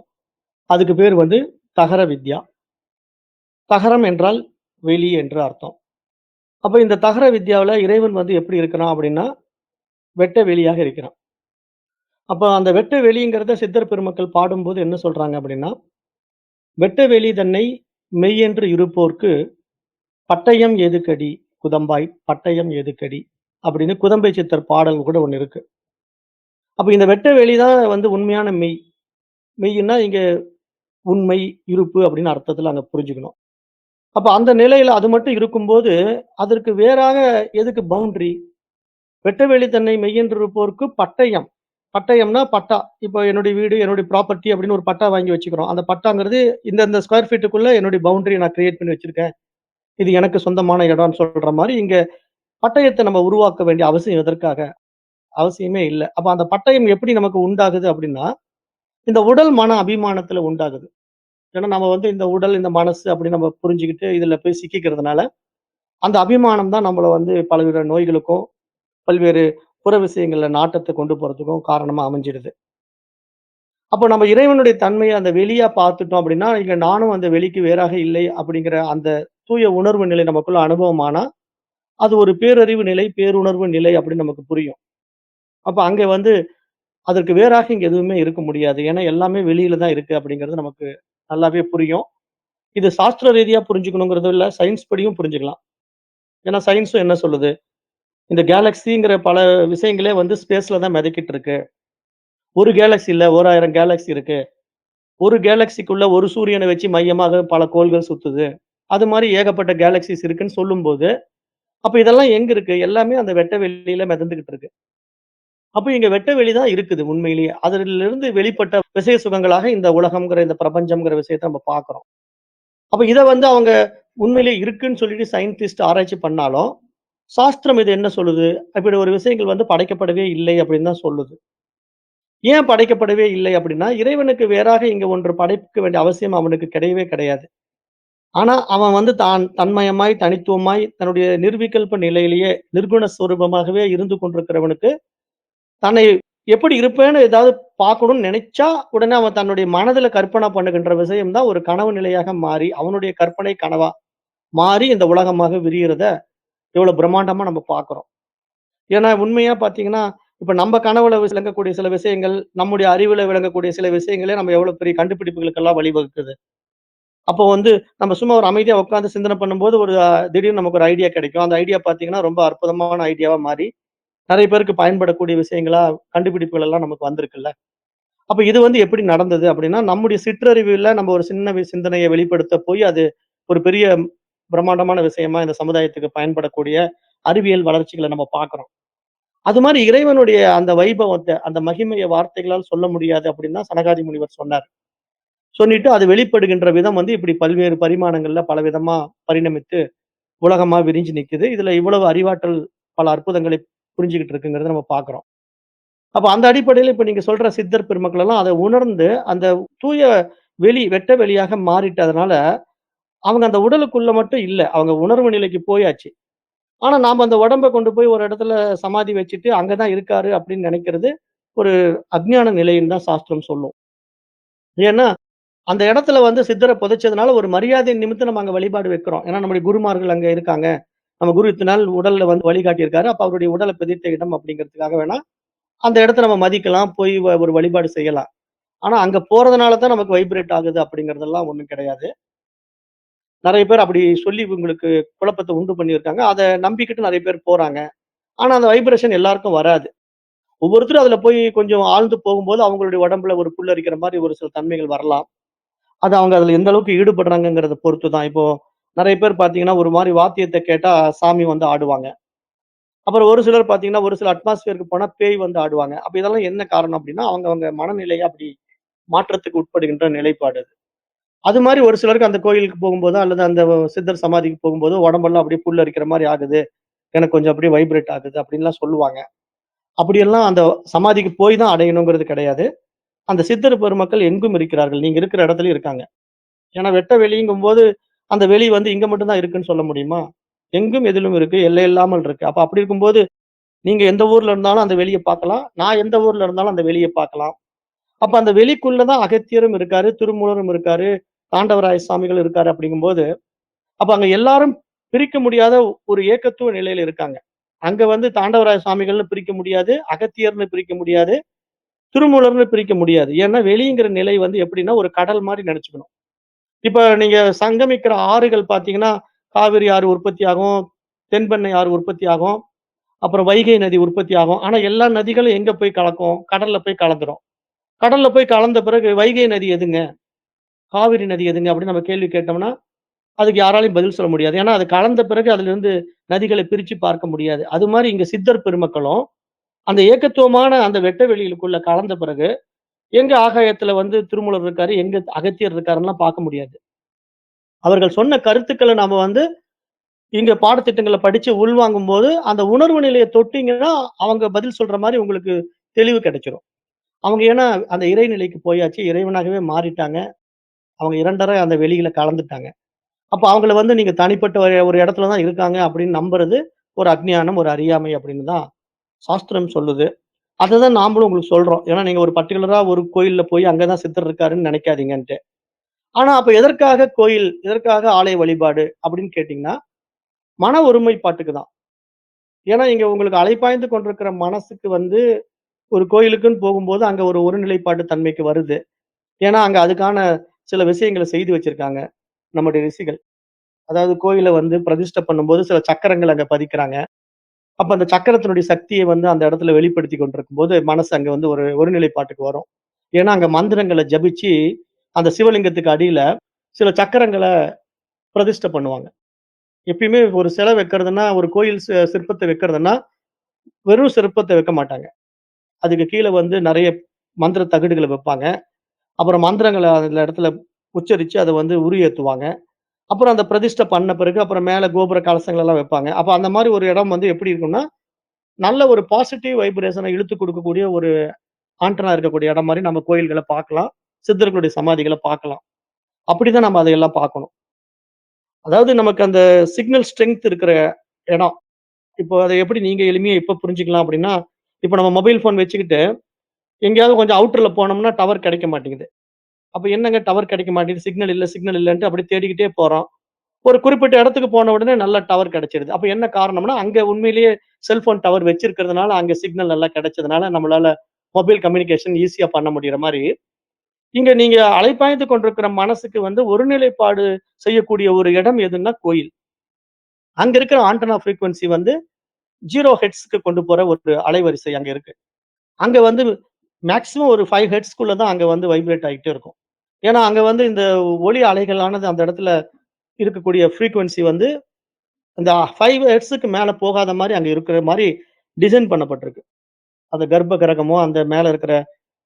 அதுக்கு பேர் வந்து தகர வித்யா. தகரம் என்றால் வெளி என்று அர்த்தம். அப்ப இந்த தகர வித்யாவுல இறைவன் வந்து எப்படி இருக்கிறான் அப்படின்னா, வெட்ட வெளியாக இருக்கிறான். அப்ப அந்த வெட்ட வெளிங்கிறத சித்தர் பெருமக்கள் பாடும்போது என்ன சொல்றாங்க அப்படின்னா, "வெட்ட வெளி தன்னை மெய்யென்று இருப்போர்க்கு பட்டயம் ஏதுக்கடி குதம்பாய் பட்டயம் ஏதுக்கடி" அப்படின்னு குதம்பை சித்தர் பாடல் கூட ஒண்ணு இருக்கு. அப்ப இந்த வெட்ட வெளி தான் வந்து உண்மையான மெய். மெய்யின்னா இங்க உண்மை, இருப்பு அப்படின்னு அர்த்தத்துல அங்க புரிஞ்சுக்கணும். அப்ப அந்த நிலையில அது மட்டும் இருக்கும்போது, அதற்கு வேறாக எதுக்கு பவுண்டரி? வெட்ட வெளி தன்னை மெய்யென்று இருப்போர்க்கு பட்டயம். பட்டயம்னா பட்டா. இப்போ என்னுடைய வீடு, என்னுடைய ப்ராப்பர்ட்டி அப்படின்னு ஒரு பட்டா வாங்கி வச்சுக்கிறோம். அந்த பட்டாங்கிறது இந்த இந்த ஸ்கொயர் ஃபீட்டுக்குள்ள என்னுடைய பவுண்டரிய நான் கிரியேட் பண்ணி வச்சிருக்கேன். இது எனக்கு சொந்தமான இடம்னு சொல்ற மாரி, இங்க பட்டயத்த நம்ம உருவாக்க வேண்டிய அவசியம் எதற்காக? அவசியமே இல்ல. அப்ப அந்த பட்டயம் எப்படி நமக்கு உண்டாகுது அப்படின்னா, இந்த உடல் மன அபிமானத்துல உண்டாகுது. ஏன்னா நம்ம வந்து இந்த உடல், இந்த மனசு அப்படின்னு நம்ம புரிஞ்சுகிட்டு இதுல போய் சிக்கிக்கிறதுனால, அந்த அபிமானம் தான் நம்மள வந்து பலவித நோய்களுக்கும், பல்வேறு புற விஷயங்கள்ல நாட்டத்த கொண்டு போறதுக்கும் காரணமா அமைஞ்சிடுது. அப்போ நம்ம இறைவனுடைய தன்மைய அந்த வெளியா பார்த்துட்டோம் அப்படின்னா, இங்க நானும் அந்த வெளிக்கு வேறாக இல்லை அப்படிங்கிற அந்த தூய உணர்வு நிலை நமக்குள்ள அனுபவமானா, அது ஒரு பேரறிவு நிலை, பேருணர்வு நிலை அப்படின்னு நமக்கு புரியும். அப்ப அங்க வந்து அதற்கு வேறாக இங்க எதுவுமே இருக்க முடியாது. ஏன்னா எல்லாமே வெளியில தான் இருக்கு அப்படிங்கிறது நமக்கு நல்லாவே புரியும். இது சாஸ்திர ரீதியா புரிஞ்சுக்கணுங்கிறது இல்ல, சயின்ஸ் படியும் புரிஞ்சுக்கலாம். ஏன்னா சயின்ஸும் என்ன சொல்லுது? இந்த கேலக்ஸிங்கிற பல விஷயங்களே வந்து ஸ்பேஸ்ல தான் மிதக்கிட்டு இருக்கு. ஒரு கேலக்ஸி இல்ல, 1000 கேலக்ஸி இருக்கு. ஒரு கேலக்ஸிக்குள்ள ஒரு சூரியனை வச்சு மையமாக பல கோள்கள் சுத்துது. அது மாரி ஏகப்பட்ட கேலக்ஸிஸ் இருக்குன்னு சொல்லும்போது, அப்ப இதெல்லாம் எங்க இருக்கு? எல்லாமே அந்த வெட்ட வெளியில மிதந்துகிட்டு இருக்கு. அப்ப இங்க வெட்ட வெளி தான் இருக்குது உண்மையிலேயே. அதிலிருந்து வெளிப்பட்ட விசய சுகங்களாக இந்த உலகம்ங்கிற, இந்த பிரபஞ்சம்ங்கிற விஷயத்த நம்ம பார்க்கிறோம். அப்ப இத வந்து அவங்க உண்மையிலேயே இருக்குன்னு சொல்லிட்டு சயின்டிஸ்ட் ஆராய்ச்சி பண்ணாலும், சாஸ்திரம் இது என்ன சொல்லுது? இப்படி ஒரு விஷயங்கள் வந்து படைக்கப்படவே இல்லை அப்படின்னு தான் சொல்லுது. ஏன் படைக்கப்படவே இல்லை அப்படின்னா, இறைவனுக்கு வேறாக இங்க ஒன்று படைக்க வேண்டிய அவசியம் அவனுக்கு கிடையவே கிடையாது. ஆனா, அவன் வந்து தான் தன்மயமாய், தனித்துவமாய், தன்னுடைய நிர்விகல்ப நிலையிலேயே, நிர்குண ஸ்வரூபமாகவே இருந்து கொண்டிருக்கிறவனுக்கு, தன்னை எப்படி இருப்பேன்னு ஏதாவது பார்க்கணும்னு நெனைச்சா, உடனே அவன் தன்னுடைய மனதில கற்பனை பண்ணுகின்ற விஷயம் தான் ஒரு கனவு நிலையாக மாறி, அவனுடைய கற்பனை கனவா மாறி இந்த உலகமாக விரியிறத, எவ்வளவு பிரம்மாண்டமா நம்ம பார்க்கிறோம். ஏன்னா, உண்மையா பார்த்தீங்கன்னா, இப்ப நம்ம கனவுல விளங்கக்கூடிய சில விஷயங்கள், நம்முடைய அறிவுல விளங்கக்கூடிய சில விஷயங்களே நம்ம எவ்வளவு பெரிய கண்டுபிடிப்புகளுக்கெல்லாம் வழிவகுக்குது. அப்போ வந்து நம்ம சும்மா ஒரு அமைதியா உட்கார்ந்து சிந்தனை பண்ணும்போது ஒரு திடீர்னு நமக்கு ஒரு ஐடியா கிடைக்கும். அந்த ஐடியா பார்த்தீங்கன்னா, ரொம்ப அற்புதமான ஐடியாவா மாறி, நெறைய பேருக்கு பயன்படக்கூடிய விஷயங்களா, கண்டுபிடிப்புகள் எல்லாம் நமக்கு வந்திருக்குல்ல. அப்ப இது வந்து எப்படி நடந்தது அப்படின்னா, நம்முடைய சிற்றறிவுல நம்ம ஒரு சின்ன சிந்தனைய வெளிப்படுத்த போய், அது ஒரு பெரிய பிரம்மாண்டமான விஷயமா இந்த சமுதாயத்துக்கு பயன்படக்கூடிய அறிவியல் வளர்ச்சிகள நம்ம பார்க்கிறோம். அது மாரி இறைவனுடைய அந்த வைபவத்த, அந்த மகிமைய வார்த்தைகளால் சொல்ல முடியாது அப்படின்னு தான் சனகாதி முனிவர் சொன்னார். சொல்லிட்டு அது வெளிப்படுகின்ற விதம் வந்து இப்படி பல்வேறு பரிமாணங்கள்ல பலவிதமா பரிணமித்து உலகமா விரிஞ்சு நிக்குது. இதுல இவ்வளவு அறிவாற்றல் பல அற்புதங்களை புரிஞ்சுகிட்டு இருக்குங்கிறத நம்ம பார்க்கிறோம். அப்ப அந்த அடிப்படையில இப்ப நீங்க சொல்ற சித்தர் பெருமக்கள் எல்லாம் அத உணர்ந்து, அந்த தூய வெளி வெட்ட வெளியாக மாறிட்டதுனால, அவங்க அந்த உடலுக்குள்ள மட்டும் இல்ல. அவங்க உணர்வு நிலைக்கு போயாச்சு. ஆனா நாம அந்த உடம்ப கொண்டு போய் ஒரு இடத்துல சமாதி வச்சுட்டு, அங்க தான் இருக்காரு அப்படின்னு நெனைக்கிறது, ஒரு அஞ்ஞான நிலைன்னு தான் சாஸ்திரம் சொல்லும். ஏன்னா அந்த இடத்துல வந்து சித்தர புதைச்சதுனால ஒரு மரியாதை நிமித்தம் நம்ம அங்க வழிபாடு வைக்கிறோம். ஏன்னா நம்முடைய குருமார்கள் அங்க இருக்காங்க. நம்ம குரு இத்தன நாள் உடல்ல வந்து வழிகாட்டியிருக்காரு. அப்ப அவருடைய உடல பிதிர்த்த இடம் அப்படிங்கிறதுக்காக வேணா, அந்த இடத்த நம்ம மதிக்கலாம். போய் ஒரு வழிபாடு செய்யலாம். ஆனா அங்க போறதுனால தான் நமக்கு வைப்ரேட் ஆகுது அப்படிங்கிறதெல்லாம் ஒண்ணும் கிடையாது. நெறைய பேர் அப்படி சொல்லி உங்களுக்கு குழப்பத்த உண்டு பண்ணியிருக்காங்க. அத நம்பிக்கிட்டு நெறைய பேர் போறாங்க. ஆனா அந்த வைப்ரேஷன் எல்லாருக்கும் வராது. ஒவ்வொருத்தரும் அதுல போய் கொஞ்சம் ஆழ்ந்து போகும்போது அவங்களுடைய உடம்புல ஒரு புல்லரிக்கிற மாரி ஒரு சில தன்மைகள் வரலாம். அது அவங்க அதுல எந்த அளவுக்கு ஈடுபடுறாங்கங்கிறத பொறுத்து தான். இப்போ நெறைய பேர் பார்த்தீங்கன்னா, ஒரு மாரி வாத்தியத்த கேட்டா சாமி வந்து ஆடுவாங்க. அப்புறம் ஒரு சிலர் பார்த்தீங்கன்னா, ஒரு சில அட்மாஸ்பியருக்கு போனா பேய் வந்து ஆடுவாங்க. அப்ப இதெல்லாம் என்ன காரணம் அப்டின்னா, அவங்க மனநிலைய அப்படி மாற்றத்துக்கு உட்படுகின்ற நிலைப்பாடு அது. அது மாரி ஒரு சிலருக்கு அந்த கோயிலுக்கு போகும்போதோ, அல்லது அந்த சித்தர் சமாதிக்கு போகும்போதோ, உடம்பெல்லாம் அப்படியே புல்லரிக்கிற மாரி ஆகுது. எனக்கு கொஞ்சம் அப்படியே வைப்ரேட் ஆகுது அப்டின்லாம் சொல்லுவாங்க. அப்படியெல்லாம் அந்த சமாதிக்கு போய் தான் அடையணுங்கிறது கிடையாது. அந்த சித்தர் பெருமக்கள் எங்கும் இருக்கிறார்கள். நீங்க இருக்கிற இடத்துலயும் இருக்காங்க. ஏன்னா வெட்ட வெளிங்கும்போது, அந்த வெளி வந்து இங்க மட்டும் தான் இருக்குன்னு சொல்ல முடியுமா? எங்கும் எதிலும் இருக்கு. எல்லை இல்லாமல் இருக்கு. அப்ப அப்படி இருக்கும்போது, நீங்க எந்த ஊர்ல இருந்தாலும் அந்த வெளிய பார்க்கலாம். நான் எந்த ஊர்ல இருந்தாலும் அந்த வெளிய பார்க்கலாம். அப்ப அந்த வெளிக்குள்ள தான் அகத்தியரும் இருக்காரு, திருமூலரும் இருக்காரு, தாண்டவராய சுவாமிகள் இருக்காரு அப்படிங்கும்போது, அப்ப அங்க எல்லாரும் பிரிக்க முடியாத ஒரு ஏகத்துவ நிலையில இருக்காங்க. அங்க வந்து தாண்டவராய சுவாமிகள்னு பிரிக்க முடியாது, அகத்தியர்ன்னு பிரிக்க முடியாது, திருமூலர்ன்னு பிரிக்க முடியாது. ஏன்னா வெளிங்கிற நிலை வந்து எப்படின்னா ஒரு கடல் மாரி நெனச்சுக்கணும். இப்ப நீங்க சங்கமிக்கிற ஆறுகள் பார்த்தீங்கன்னா, காவிரி ஆறு உற்பத்தி ஆகும், தென்பெண்ணை ஆறு உற்பத்தி ஆகும், அப்புறம் வைகை நதி உற்பத்தி ஆகும். ஆனா எல்லா நதிகளும் எங்க போய் கலக்கும்? கடல்ல போய் கலந்துரும். கடல்ல போய் கலந்த பிறகு வைகை நதி எதுங்க? காவிரி நதி எதுங்க? அப்படின்னு நம்ம கேள்வி கேட்டோம்னா, அதுக்கு யாராலயும் பதில் சொல்ல முடியாது. ஏன்னா அது கலந்த பிறகு அதிலிருந்து நதிகளை பிரிச்சு பார்க்க முடியாது. அது மாரி இங்க சித்தர் பெருமக்களும், அந்த ஏகத்துவமான அந்த வெட்ட வெளிகளுக்குள்ள கலந்த பிறகு, எங்க ஆகாயத்துல வந்து திருமூலர் இருக்காரு, எங்க அகத்தியர் இருக்காருன்னுலாம் பார்க்க முடியாது. அவர்கள் சொன்ன கருத்துக்கள நாம வந்து இங்க பாடத்திட்டங்கள படிச்சு உள்வாங்கும்போது, அந்த உணர்வு நிலைய தொட்டீங்கன்னா, அவங்க பதில் சொல்ற மாரி உங்களுக்கு தெளிவு கிடைச்சிரும். அவங்க ஏன்னா அந்த இறைநிலைக்கு போயாச்சு. இறைவனாகவே மாறிட்டாங்க. அவங்க 2 அந்த வெளியில கலந்துட்டாங்க. அப்ப அவங்கள வந்து நீங்க தனிப்பட்ட ஒரு இடத்துல தான் இருக்காங்க அப்படின்னு நம்புறது, ஒரு அஞ்ஞானம், ஒரு அறியாமை அப்படின்னு தான் சாஸ்திரம் சொல்லுது. அததான் நாமளும் உங்களுக்கு சொல்றோம். ஏன்னா நீங்க ஒரு பர்ட்டிகுலரா ஒரு கோயில்ல போய் அங்க தான் சித்தர் இருக்காருன்னு நெனைக்காதீங்கன்ட்டு. ஆனா அப்ப எதற்காக கோயில்? எதற்காக ஆலய வழிபாடு அப்படின்னு கேட்டீங்கன்னா, மன ஒருமைப்பாட்டுக்கு தான். ஏன்னா இங்க உங்களுக்கு அலைபாய்ந்து கொண்டிருக்கிற மனசுக்கு வந்து ஒரு கோயிலுக்குன்னு போகும்போது, அங்க ஒரு ஒருநிலைப்பாட்டு தன்மைக்கு வருது. ஏன்னா அங்க அதுக்கான சில விஷயங்கள செய்து வச்சிருக்காங்க, நம்முடைய ரிஷிகள். அதாவது கோயில வந்து பிரதிஷ்டை பண்ணும்போது சில சக்கரங்கள் அங்க பதிக்கிறாங்க. அப்ப அந்த சக்கரத்தினுடைய சக்திய வந்து அந்த இடத்துல வெளிப்படுத்திக் கொண்டிருக்கும்போது, மனசு அங்க வந்து ஒரு ஒருநிலைப்பாட்டுக்கு வரும். ஏன்னா, அங்க மந்திரங்கள ஜபிச்சு, அந்த சிவலிங்கத்துக்கு அடியில சில சக்கரங்கள பிரதிஷ்டை பண்ணுவாங்க. எப்பயுமே ஒரு சிலை வைக்கிறதுன்னா, ஒரு கோயில் சிற்பத்த வைக்கிறதுன்னா, வெறும் சிற்பத்த வைக்க மாட்டாங்க. அதுக்கு கீழ வந்து நெறைய மந்திர தகடுகள வைப்பாங்க. அப்புறம் மந்திரங்கள அந்த இடத்துல உச்சரிச்சு அத வந்து உருயேத்துவாங்க. அப்புறம் அந்த பிரதிஷ்டை பண்ண பிறகு, அப்புறம் மேல கோபுர கலசங்கள் எல்லாம் வைப்பாங்க. அப்ப அந்த மாரி ஒரு இடம் வந்து எப்படி இருக்கும்னா, நல்ல ஒரு பாசிட்டிவ் வைப்ரேஷன இழுத்துக் குடுக்கக்கூடிய ஒரு ஆண்டனா இருக்கக்கூடிய இடம் மாரி நம்ம கோயில்கள பார்க்கலாம். சித்தர்களுடைய சமாதிகள பார்க்கலாம். அப்படிதான் நம்ம அதையெல்லாம் பார்க்கணும். அதாவது நமக்கு அந்த சிக்னல் ஸ்ட்ரெங்த் இருக்கிற இடம். இப்போ அத எப்படி நீங்க எளிமையா எப்ப புரிஞ்சுக்கலாம் அப்படின்னா, இப்ப நம்ம மொபைல் ஃபோன் வச்சுக்கிட்டு, எங்கேயாவது கொஞ்சம் அவுட்டர்ல போனோம்னா டவர் கிடைக்க மாட்டேங்குது. அப்ப என்னங்க டவர் கிடைக்க மாட்டேங்குது, சிக்னல் இல்ல, சிக்னல் இல்லன்ட்டு அப்படியே தேடிக்கிட்டே போறோம். ஒரு குறிப்பிட்ட இடத்துக்கு போன உடனே நல்லா டவர் கிடைச்சிருது. அப்ப என்ன காரணம்னா, அங்க உண்மையிலேயே செல்போன் டவர் வச்சிருக்கிறதுனால, அங்க சிக்னல் நல்லா கிடைச்சதுனால, நம்மளால மொபைல் கம்யூனிகேஷன் ஈஸியா பண்ண முடியிற மாரி, இங்க நீங்க அலைபாய்ந்து கொண்டிருக்கிற மனசுக்கு வந்து ஒருநிலைப்பாடு செய்யக்கூடிய ஒரு இடம் எதுன்னா கோயில். அங்க இருக்கிற ஆண்டனா ஃப்ரீக்வென்சி வந்து 0 ஹெர்ட்ஸ்க்கு கொண்டு போற ஒரு அலைவரிசை அங்க இருக்கு. அங்க வந்து மேக்ஸிமம் ஒரு 5 ஹெர்ட்ஸ்க்குள்ள தான் அங்க வந்து வைப்ரேட் ஆயிட்டே இருக்கும். ஏன்னா, அங்க வந்து இந்த ஒலி அலைகளானது அந்த இடத்துல இருக்கக்கூடிய ஃப்ரீக்வென்சி வந்து அந்த 5 ஹெர்ட்ஸுக்கு மேல போகாத மாரி அங்க இருக்கிற மாரி டிசைன் பண்ணப்பட்டிருக்கு. அந்த கர்ப்ப கிரகமோ, அந்த மேல இருக்கிற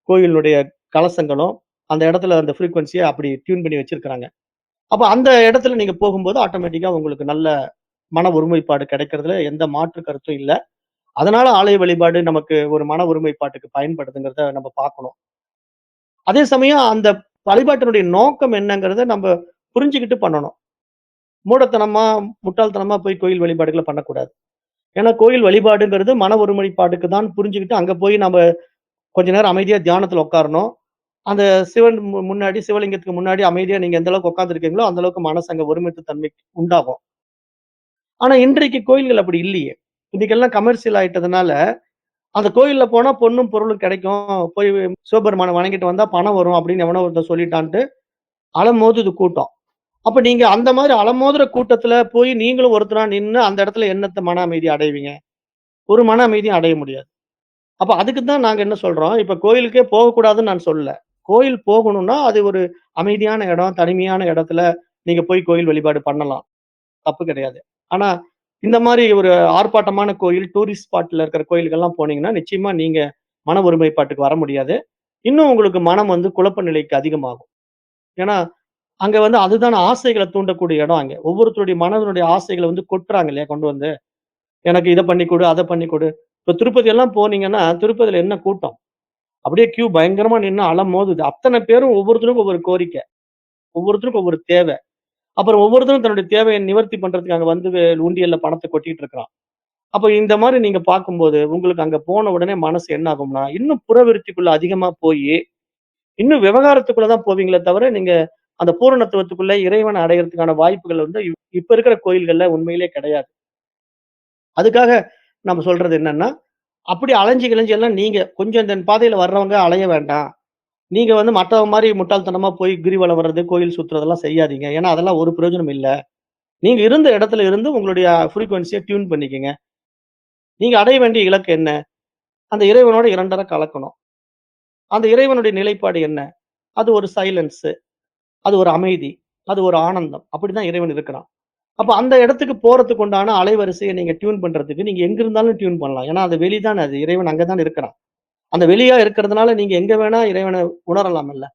கோயிலுடைய கலசங்களும், அந்த இடத்துல அந்த ஃப்ரீக்வென்சிய அப்படி டியூன் பண்ணி வச்சிருக்கிறாங்க. அப்ப அந்த இடத்துல நீங்க போகும்போது ஆட்டோமேட்டிக்கா உங்களுக்கு நல்ல மன ஒருமைப்பாடு கிடைக்கிறதுல எந்த மாற்று கருத்தும் இல்ல. அதனால ஆலய வழிபாடு நமக்கு ஒரு மன ஒருமைப்பாட்டுக்கு பயன்படுதுங்கிறத நம்ம பார்க்கணும். அதே சமயம் அந்த வழிபாட்டினுடைய நோக்கம் என்னங்கிறத நம்ப புரிஞ்சுகிட்டு பண்ணணும். மூடத்தனமா, முட்டாள்தனமா போய் கோயில் வழிபாடுகள பண்ணக்கூடாது. ஏன்னா கோயில் வழிபாடுங்கிறது மன ஒருமைப்பாட்டுக்கு தான் புரிஞ்சுகிட்டு அங்க போய் நம்ம கொஞ்ச நேரம் அமைதியா தியானத்துல உட்காரணும். அந்த சிவன் முன்னாடி சிவலிங்கத்துக்கு முன்னாடி அமைதியா நீங்க எந்த அளவுக்கு உட்கார்ந்திருக்கீங்களோ, அந்த அளவுக்கு மனசு அங்க ஒருமித்த தன்மை உண்டாகும். ஆனா இன்றைக்கு கோயில்கள் அப்படி இல்லையே. இன்னைக்கெல்லாம் கமர்ஷியல் ஆயிட்டதுனால, அந்த கோயில்ல போனா பொன்னும், பொருளும் கிடைக்கும். போய் சிவபெருமான வணங்கிட்டு வந்தா பணம் வரும் அப்படின்னு எவனோ ஒருத்தன் சொல்லிட்டான்ட்டு அலமோதுது கூட்டம். அப்ப நீங்க அந்த மாதிரி அலமோதுற கூட்டத்துல போய் நீங்களும் ஒருத்தரா நின்னு அந்த இடத்துல என்னத்த மன அமைதி அடைவீங்க? ஒரு மன அமைதியும் அடைய முடியாது. அப்ப அதுக்கு தான் நாங்க என்ன சொல்றோம், இப்ப கோயிலுக்கே போகக்கூடாதுன்னு நான் சொல்லல. கோயில் போகணும்னா, அது ஒரு அமைதியான இடம், தனிமையான இடத்துல நீங்க போய் கோயில் வழிபாடு பண்ணலாம். தப்பு கிடையாது. ஆனா, இந்த மாரி ஒரு ஆர்ப்பாட்டமான கோயில், டூரிஸ்ட் ஸ்பாட்ல இருக்கிற கோயிலுக்கெல்லாம் போனீங்கன்னா, நிச்சயமா நீங்க மன ஒருமைப்பாட்டுக்கு வர முடியாது. இன்னும் உங்களுக்கு மனம் வந்து குழப்ப நிலைக்கு அதிகமாகும். ஏன்னா, அங்க வந்து அதுதான ஆசைகள தூண்டக்கூடிய இடம் அங்க. ஒவ்வொருத்தருடைய மனதனுடைய ஆசைகள வந்து கொட்டுறாங்க இல்லையா கொண்டு வந்து. எனக்கு இத பண்ணி குடு, அத பண்ணி குடு. இப்ப திருப்பதி எல்லாம் போனீங்கன்னா, திருப்பதில என்ன கூட்டம். அப்படியே கியூ பயங்கரமா நின்னு அலமோதுது. அத்தன பேரும் ஒவ்வொருத்தருக்கும் ஒவ்வொரு கோரிக்கை. ஒவ்வொருத்தருக்கும் ஒவ்வொரு தேவை. அப்புறம் ஒவ்வொருத்தரும் தன்னுடைய தேவைய நிவர்த்தி பண்றதுக்கு அங்க வந்து உண்டியல்ல பணத்த கொட்டிட்டு இருக்கிறான். அப்ப இந்த மாரி நீங்க பார்க்கும்போது, உங்களுக்கு அங்க போன உடனே மனசு என்ன ஆகும்னா, இன்னும் புறவிருத்திக்குள்ள அதிகமா போயி, இன்னும் விவகாரத்துக்குள்ள தான் போவீங்களே தவிர, நீங்க அந்த பூரணத்துவத்துக்குள்ள இறைவன அடையறதுக்கான வாய்ப்புகள் வந்து இப்ப இருக்கிற கோயில்கள்ல உண்மையிலேயே கிடையாது. அதுக்காக நம்ம சொல்றது என்னன்னா, அப்படி அலைஞ்சு கிழஞ்சு எல்லாம் நீங்க கொஞ்சம் இந்த பாதையில வர்றவங்க அலைய வேண்டாம். நீங்க வந்து மத்தவங்க மாரி முட்டாள்தனமா போய் கிரிவலம் வர்றது, கோயில் சுத்துறதெல்லாம் செய்யாதீங்க. ஏன்னா, அதெல்லாம் ஒரு பிரயோஜனம் இல்ல. நீங்க இருந்த இடத்துல இருந்து உங்களுடைய ஃப்ரீக்வென்சிய டியூன் பண்ணிக்கங்க. நீங்க அடைய வேண்டிய இலக்கு என்ன? அந்த இறைவனோட 2 கலக்கணும். அந்த இறைவனுடைய நிலைப்பாடு என்ன? அது ஒரு சைலன்ஸு, அது ஒரு அமைதி, அது ஒரு ஆனந்தம். அப்படிதான் இறைவன் இருக்கிறான். அப்ப அந்த இடத்துக்கு போறதுக்கு உண்டான அலைவரிசைய நீங்க டியூன் பண்றதுக்கு நீங்க எங்க இருந்தாலும் டியூன் பண்ணலாம். ஏன்னா, அது வெளி தானே அது. இறைவன் அங்க தானே இருக்கிறான். அந்த வெளியா இருக்கிறதுனால நீங்க எங்க வேணா இறைவன உணரலாம்ல்ல.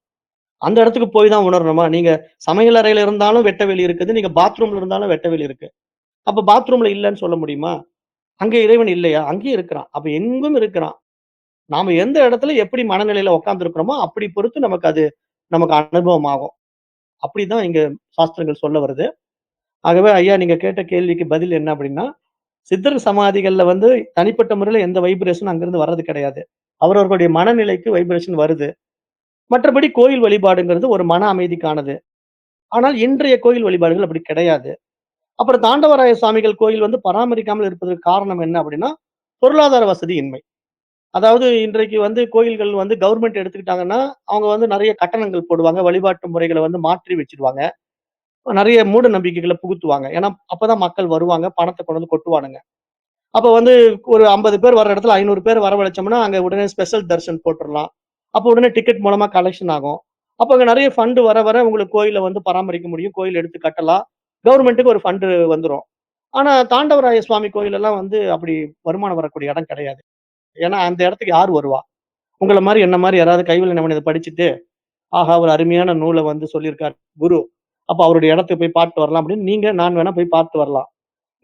அந்த இடத்துக்கு போய் தான் உணரணுமா? நீங்க சமையல் அறையில இருந்தாலும் வெட்ட வெளி இருக்குது. நீங்க பாத்ரூம்ல இருந்தாலும் வெட்ட வெளி இருக்கு. அப்ப பாத்ரூம்ல இல்லன்னு சொல்ல முடியுமா? அங்க இறைவன் இல்லையா? அங்கேயும் இருக்கிறான். அப்ப எங்கும் இருக்கிறான். நாம எந்த இடத்துல எப்படி மனநிலையில உட்கார்ந்திருக்கிறோமோ, அப்படி பொறுத்து நமக்கு அனுபவம் ஆகும். அப்படிதான் இங்க சாஸ்திரங்கள் சொல்ல வருது. ஆகவே ஐயா நீங்க கேட்ட கேள்விக்கு பதில் என்ன அப்படின்னா, சித்தர் சமாதிகள்ல வந்து தனிப்பட்ட முறையில எந்த வைப்ரேஷனும் அங்கிருந்து வர்றது கிடையாது. அவரவர்களுடைய மனநிலைக்கு வைப்ரேஷன் வருது. மற்றபடி கோயில் வழிபாடுங்கிறது ஒரு மன அமைதிக்கானது. ஆனால் இன்றைய கோயில் வழிபாடுகள் அப்படி கிடையாது. அப்புறம் தாண்டவராய சுவாமிகள் கோயில் வந்து பராமரிக்காமல் இருப்பதற்கு காரணம் என்ன அப்படின்னா, பொருளாதார வசதி இன்மை. அதாவது இன்றைக்கு வந்து கோயில்கள் வந்து கவர்மெண்ட் எடுத்துக்கிட்டாங்கன்னா, அவங்க வந்து நெறைய கட்டணங்கள் போடுவாங்க. வழிபாட்டு முறைகள வந்து மாற்றி வச்சுருவாங்க. நெறைய மூட நம்பிக்கைகள புகுத்துவாங்க. ஏன்னா, அப்பதான் மக்கள் வருவாங்க. பணத்த கொண்டு வந்து கொட்டுவானுங்க. அப்ப வந்து ஒரு 50 பேர் வர்ற இடத்துல 500 பேர் வரவழைச்சோம்னா, அங்க உடனே ஸ்பெஷல் தர்ஷன் போட்டுறலாம். அப்ப உடனே டிக்கெட் மூலமா கலெக்ஷன் ஆகும். அப்ப அங்க நெறைய ஃபண்ட் வர வர உங்களுக்கு கோயில வந்து பராமரிக்க முடியும். கோயில் எடுத்து கட்டலாம். கவர்மெண்ட்டுக்கு ஒரு ஃபண்ட் வந்துரும். ஆனா தாண்டவராய சுவாமி கோயில் எல்லாம் வந்து அப்படி வருமானம் வரக்கூடிய இடம் கிடையாது. ஏன்னா அந்த இடத்துக்கு யார் வருவா? உங்கள மாரி என்ன மாரி யாராவது கைவல்ய இத படிச்சுட்டு, ஆஹா! ஒரு அருமையான நூல வந்து சொல்லியிருக்கார் குரு. அப்ப அவருடைய இடத்துக்கு போய் பார்த்துட்டு வரலாம் அப்படின்னு நீங்க, நான் வேணா போய் பார்த்துட்டு வரலாம்.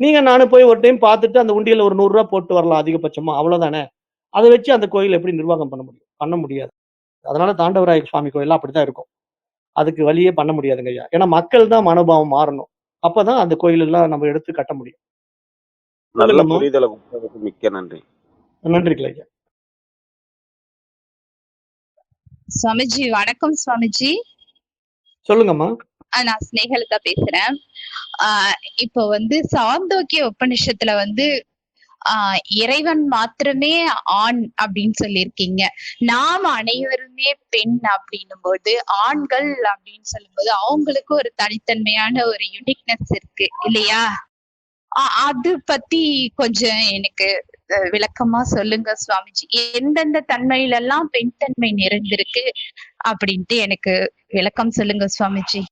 நீங்க நானும் போய் ஒரு டைம் பார்த்துட்டு அந்த உண்டியல்ல ஒரு ரூ. 100 போட்டு வரலாம் அதிகபட்சமா. அவ்வளோதானே. அத வச்சு அந்த கோயில எப்படி நிர்வாகம் பண்ண முடியும்? பண்ண முடியாது. அதனால தாண்டவராய சுவாமி கோயில்லாம் அப்படித்தான் இருக்கும். அதுக்கு வழியே பண்ண முடியாதுங்கய்யா. ஏன்னா மக்கள் தான் மனோபாவம் மாறணும். அப்பதான் அந்த கோயில் எல்லாம் நம்ம எடுத்து கட்ட முடியும். நல்ல சொல்லுங்கம்மா. புரிதல குடுத்ததுக்கு மிக்க நன்றி. நன்றிகள் ஐயா. சுவாமிஜி வணக்கம் சுவாமிஜி. சொல்லுங்கம்மா. நான் ஸ்னேகலதா பேசுறேன். இப்போ வந்து சாந்தோக்கிய உபநிஷத்துல வந்து இறைவன் மாத்திரமே ஆண் அப்படின்னு சொல்லியிருக்கீங்க. நாம் அனைவருமே பெண் அப்படின்னும் போது ஆண்கள் அப்படின்னு சொல்லும்போது அவங்களுக்கு ஒரு தனித்தன்மையான ஒரு யுனிக்னஸ் இருக்கு இல்லையா? அது பத்தி கொஞ்சம் எனக்கு விளக்கமா சொல்லுங்க சுவாமிஜி. எந்தெந்த தன்மையில எல்லாம் பெண் தன்மை நிறைந்திருக்கு அப்படின்ட்டு எனக்கு விளக்கம் சொல்லுங்க சுவாமிஜி.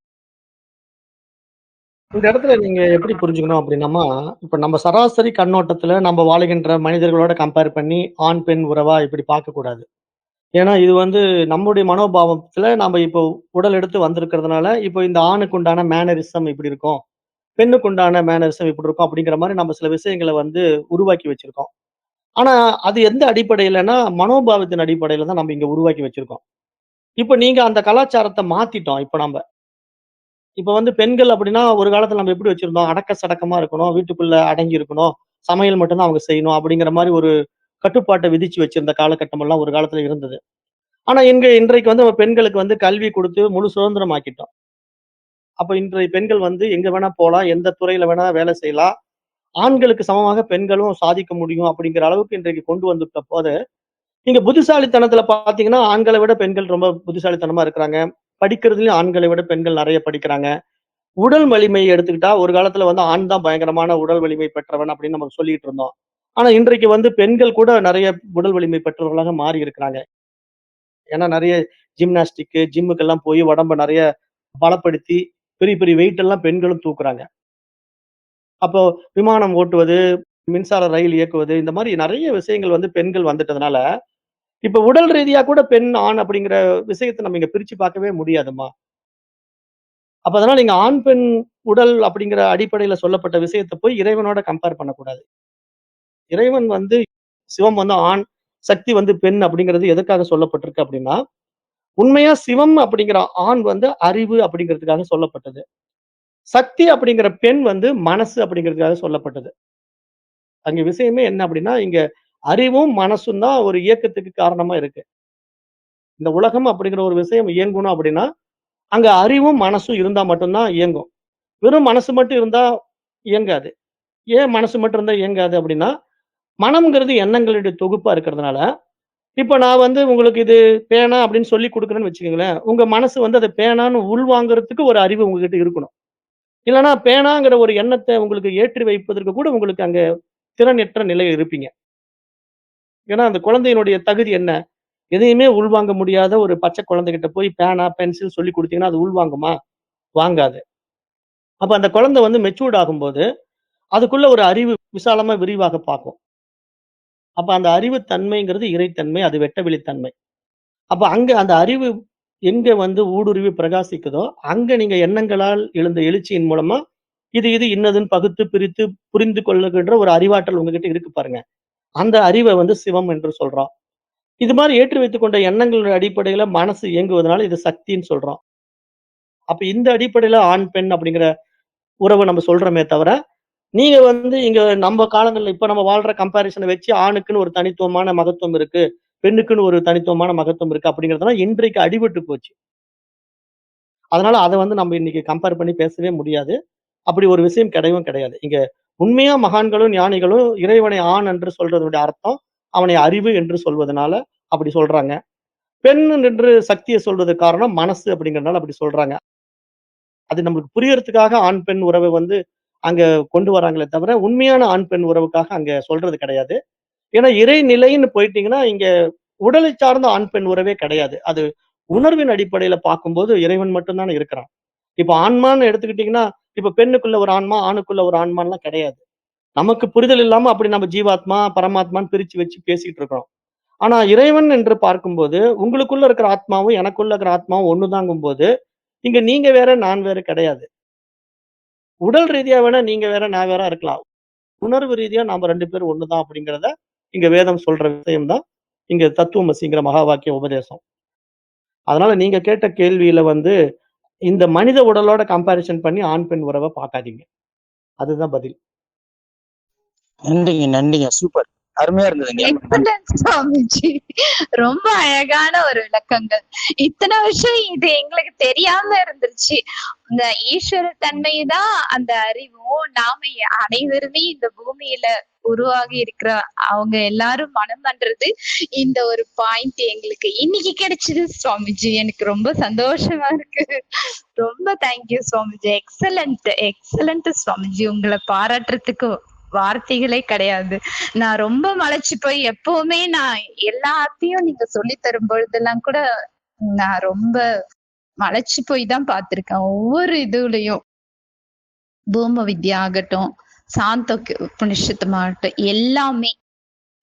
இந்த இடத்துல நீங்க எப்படி புரிஞ்சுக்கணும் அப்படின்னம்மா, இப்ப நம்ம சராசரி கண்ணோட்டத்துல நம்ம வாழுகின்ற மனிதர்களோட கம்பேர் பண்ணி ஆண், பெண் உறவா இப்படி பார்க்கக்கூடாது. ஏன்னா இது வந்து நம்முடைய மனோபாவத்துல நாம இப்போ உடல் எடுத்து வந்திருக்கிறதுனால, இப்போ இந்த ஆணுக்கு உண்டான மேனரிசம் இப்படி இருக்கும். பெண்ணுக்கு உண்டான மேனரிசம் இப்படி இருக்கும் அப்படிங்கிற மாரி நம்ம சில விஷயங்கள வந்து உருவாக்கி வச்சிருக்கோம். ஆனா அது எந்த அடிப்படையிலன்னா, மனோபாவத்தின் அடிப்படையில தான் நம்ம இங்க உருவாக்கி வச்சிருக்கோம். இப்ப நீங்க அந்த கலாச்சாரத்த மாத்திட்டோம் இப்ப நம்ப. இப்ப வந்து பெண்கள் அப்படின்னா, ஒரு காலத்துல நம்ம எப்படி வச்சிருந்தோம்? அடக்க சடக்கமா இருக்கணும். வீட்டுக்குள்ள அடங்கி இருக்கணும். சமையல் மட்டும் தான் அவங்க செய்யணும். அப்படிங்கிற மாரி ஒரு கட்டுப்பாட்ட விதிச்சு வச்சிருந்த காலகட்டம் எல்லாம் ஒரு காலத்துல இருந்தது. ஆனா இன்றைக்கு வந்து நம்ம பெண்களுக்கு வந்து கல்வி குடுத்து முழு சுதந்திரம் ஆக்கிட்டோம். அப்ப இன்றைய பெண்கள் வந்து எங்க வேணா போலாம். எந்த துறையில வேணா வேலை செய்யலாம். ஆண்களுக்கு சமமாக பெண்களும் சாதிக்க முடியும் அப்படிங்கிற அளவுக்கு இன்றைக்கு கொண்டு வந்துட்ட போது, நீங்க புத்திசாலித்தனத்துல பார்த்தீங்கன்னா, ஆண்கள விட பெண்கள் ரொம்ப புத்திசாலித்தனமா இருக்கிறாங்க. படிக்கிறதுலயும் ஆண்களை விட பெண்கள் நெறைய படிக்கிறாங்க. உடல் வலிமை எடுத்துக்கிட்டா, ஒரு காலத்துல வந்து ஆண் தான் பயங்கரமான உடல் வலிமை பெற்றவன் அப்படின்னு நம்ம சொல்லிட்டு இருந்தோம். ஆனா இன்றைக்கு வந்து பெண்கள் கூட நெறைய உடல் வலிமை பெற்றவர்களாக மாறி இருக்கிறாங்க. ஏன்னா நெறைய ஜிம்னாஸ்டிக், ஜிம்முக்கெல்லாம் போய் உடம்ப நெறைய பலப்படுத்தி, பெரிய பெரிய வெயிட் எல்லாம் பெண்களும் தூக்குறாங்க. அப்போ விமானம் ஓட்டுவது, மின்சார ரயில் இயக்குவது, இந்த மாரி நெறைய விஷயங்கள் வந்து பெண்கள் வந்துட்டதுனால, இப்ப உடல் ரீதியா கூட பெண், ஆண் அப்படிங்கிற விஷயத்த நம்ம இங்க பிரிச்சு பார்க்கவே முடியாதும்மா. அப்ப அதனால நீங்க ஆண், பெண் உடல் அப்படிங்கிற அடிப்படையில சொல்லப்பட்ட விஷயத்த போய் இறைவனோட கம்பேர் பண்ணக்கூடாது. இறைவன் வந்து சிவம் வந்து ஆண், சக்தி வந்து பெண் அப்படிங்கிறது எதுக்காக சொல்லப்பட்டிருக்கு அப்படின்னா, உண்மையா சிவம் அப்படிங்கிற ஆண் வந்து அறிவு அப்படிங்கிறதுக்காக சொல்லப்பட்டது. சக்தி அப்படிங்கிற பெண் வந்து மனசு அப்படிங்கிறதுக்காக சொல்லப்பட்டது. அங்க விஷயமே என்ன அப்படின்னா, இங்க அறிவும், மனசும் தான் ஒரு இயக்கத்துக்கு காரணமா இருக்கு. இந்த உலகம் அப்படிங்கிற ஒரு விஷயம் இயங்கணும் அப்படின்னா, அங்க அறிவும், மனசும் இருந்தா மட்டும் தான் இயங்கும். வெறும் மனசு மட்டும் இருந்தா இயங்காது. ஏன் மனசு மட்டும் இருந்தா இயங்காது அப்படின்னா, மனம்ங்கிறது எண்ணங்களுடைய தொகுப்பா இருக்கிறதுனால, இப்ப நான் வந்து உங்களுக்கு இது பேனா அப்படின்னு சொல்லிக் குடுக்குறேன்னு வச்சுக்கங்களேன், உங்க மனசு வந்து அத பேனான்னு உள்வாங்கறதுக்கு ஒரு அறிவு உங்ககிட்ட இருக்கணும். இல்லன்னா பேனாங்கிற ஒரு எண்ணத்த உங்களுக்கு ஏற்றி வைப்பதற்கு கூட உங்களுக்கு அங்க திறனற்ற நிலையில் இருப்பீங்க. ஏன்னா, அந்த குழந்தையினுடைய தகுதி என்ன? எதையுமே உள்வாங்க முடியாத ஒரு பச்சை குழந்தைகிட்ட போய் பேனா, பென்சில் சொல்லிக் குடுத்தீங்கன்னா, அது உள்வாங்குமா? வாங்காது. அப்ப அந்த குழந்தை வந்து மெச்சூர்ட் ஆகும்போது, அதுக்குள்ள ஒரு அறிவு விசாலமா விரிவாக பார்க்கும். அப்ப அந்த அறிவு தன்மைங்கிறது இறைத்தன்மை. அது வெட்ட வெளித்தன்மை. அப்ப அங்க அந்த அறிவு எங்க வந்து ஊடுருவி பிரகாசிக்குதோ, அங்க நீங்க எண்ணங்களால் எழுந்த எழுச்சியின் மூலமா, இது இன்னதுன்னு பகுத்து, பிரித்து புரிந்து கொள்ளுகின்ற ஒரு அறிவாற்றல் உங்ககிட்ட இருக்கு பாருங்க. அந்த அறிவ வந்து சிவம் என்று சொல்றோம். இது மாரி ஏற்றி வைத்துக் கொண்ட எண்ணங்களுடைய அடிப்படையில மனசு இயங்குவதனால இது சக்தின்னு சொல்றோம். அப்ப இந்த அடிப்படையில ஆண், பெண் அப்படிங்கிற உறவ நம்ம சொல்றோமே தவிர, நீங்க வந்து இங்க நம்ம காலங்கள்ல இப்ப நம்ம வாழ்ற கம்பேரிசன வச்சு ஆணுக்குன்னு ஒரு தனித்துவமான மகத்துவம் இருக்கு. பெண்ணுக்குன்னு ஒரு தனித்துவமான மகத்துவம் இருக்கு அப்படிங்கிறதெல்லாம் இன்றைக்கு அடிபட்டு போச்சு. அதனால அத வந்து நம்ம இன்னைக்கு கம்பேர் பண்ணி பேசவே முடியாது. அப்படி ஒரு விஷயம் கிடையவும் கிடையாது. இங்க உண்மையா மகான்களும், ஞானிகளும் இறைவனை ஆண் என்று சொல்றதனுடைய அர்த்தம், அவனை அறிவு என்று சொல்வதனால அப்படி சொல்றாங்க. பெண் என்று சக்திய சொல்றதுக்கு காரணம் மனசு அப்படிங்கிறதுனால அப்படி சொல்றாங்க. அது நம்மளுக்கு புரியறதுக்காக ஆண், பெண் உறவ வந்து அங்க கொண்டு வராங்களே தவிர, உண்மையான ஆண், பெண் உறவுக்காக அங்க சொல்றது கிடையாது. ஏன்னா இறைநிலைன்னு போயிட்டீங்கன்னா, இங்க உடலை சார்ந்த ஆண், பெண் உறவே கிடையாது. அது உணர்வின் அடிப்படையில பார்க்கும்போது இறைவன் மட்டும் தானே இருக்கிறான். இப்ப ஆன்மான்னு எடுத்துக்கிட்டீங்கன்னா, இப்ப பெண்ணுக்குள்ள ஒரு ஆன்மா, ஆணுக்குள்ள ஒரு ஆன்மான்லாம் கிடையாது. நமக்கு புரிதல் இல்லாம அப்படி நம்ம ஜீவாத்மா, பரமாத்மான்னு பிரிச்சு வச்சு பேசிட்டு இருக்கோம். ஆனா இறைவன் என்று பார்க்கும்போது, உங்களுக்குள்ள இருக்கிற ஆத்மாவும், எனக்குள்ள இருக்கிற ஆத்மாவும் ஒண்ணுதாங்கும்போது, இங்க நீங்க வேற, நான் வேற கிடையாது. உடல் ரீதியா வேணா நீங்க வேற, நான் வேற இருக்கலாம். உணர்வு ரீதியா நாம 2 பேரும் ஒண்ணுதான் அப்படிங்கிறத, இங்க வேதம் சொல்ற விஷயம் தான், இங்க தத்துவமசிங்கிற மகா வாக்கிய உபதேசம். அதனால நீங்க கேட்ட கேள்வியில வந்து, இந்த மனித உடலோட கம்பேரிசன் பண்ணி ஆண், பெண் உறவ பார்க்காதீங்க. அதுதான் பதில். நன்றிங்க, நன்றிங்க. சூப்பர். அருமையா இருந்ததுங்க. எக்ஸலன்ட் சுவாமிஜி. ரொம்ப அழகான ஒரு விளக்கங்கள். இத்தனை விஷயம் இது எங்களுக்கு தெரியாம இருந்துருச்சு. இந்த ஈஸ்வர தன்மை தான் அந்த அறிவும், நாம அனைவருமே இந்த பூமியில உருவாகி இருக்கிற அவங்க எல்லாரும் மனம் பண்றது இந்த ஒரு பாயிண்ட் எங்களுக்கு இன்னைக்கு கிடைச்சது சுவாமிஜி. எனக்கு ரொம்ப சந்தோஷமா இருக்கு. ரொம்ப thank you Swamiji. Excellent excellent Swamiji. உங்களை பாராட்டுறதுக்கு வார்த்தைகளே கிடையாது. நான் ரொம்ப மலைச்சு போய் எப்பவுமே நான் எல்லாத்தையும் நீங்க சொல்லி தரும் பொழுதெல்லாம் கூட நான் ரொம்ப மலைச்சு போய் தான் பார்த்திருக்கேன். ஒவ்வொரு இதுலயும் பூம வித்யா ஆகட்டும், சாந்தோக்கிய உபனிஷத்துமாகட்டும் எல்லாமே.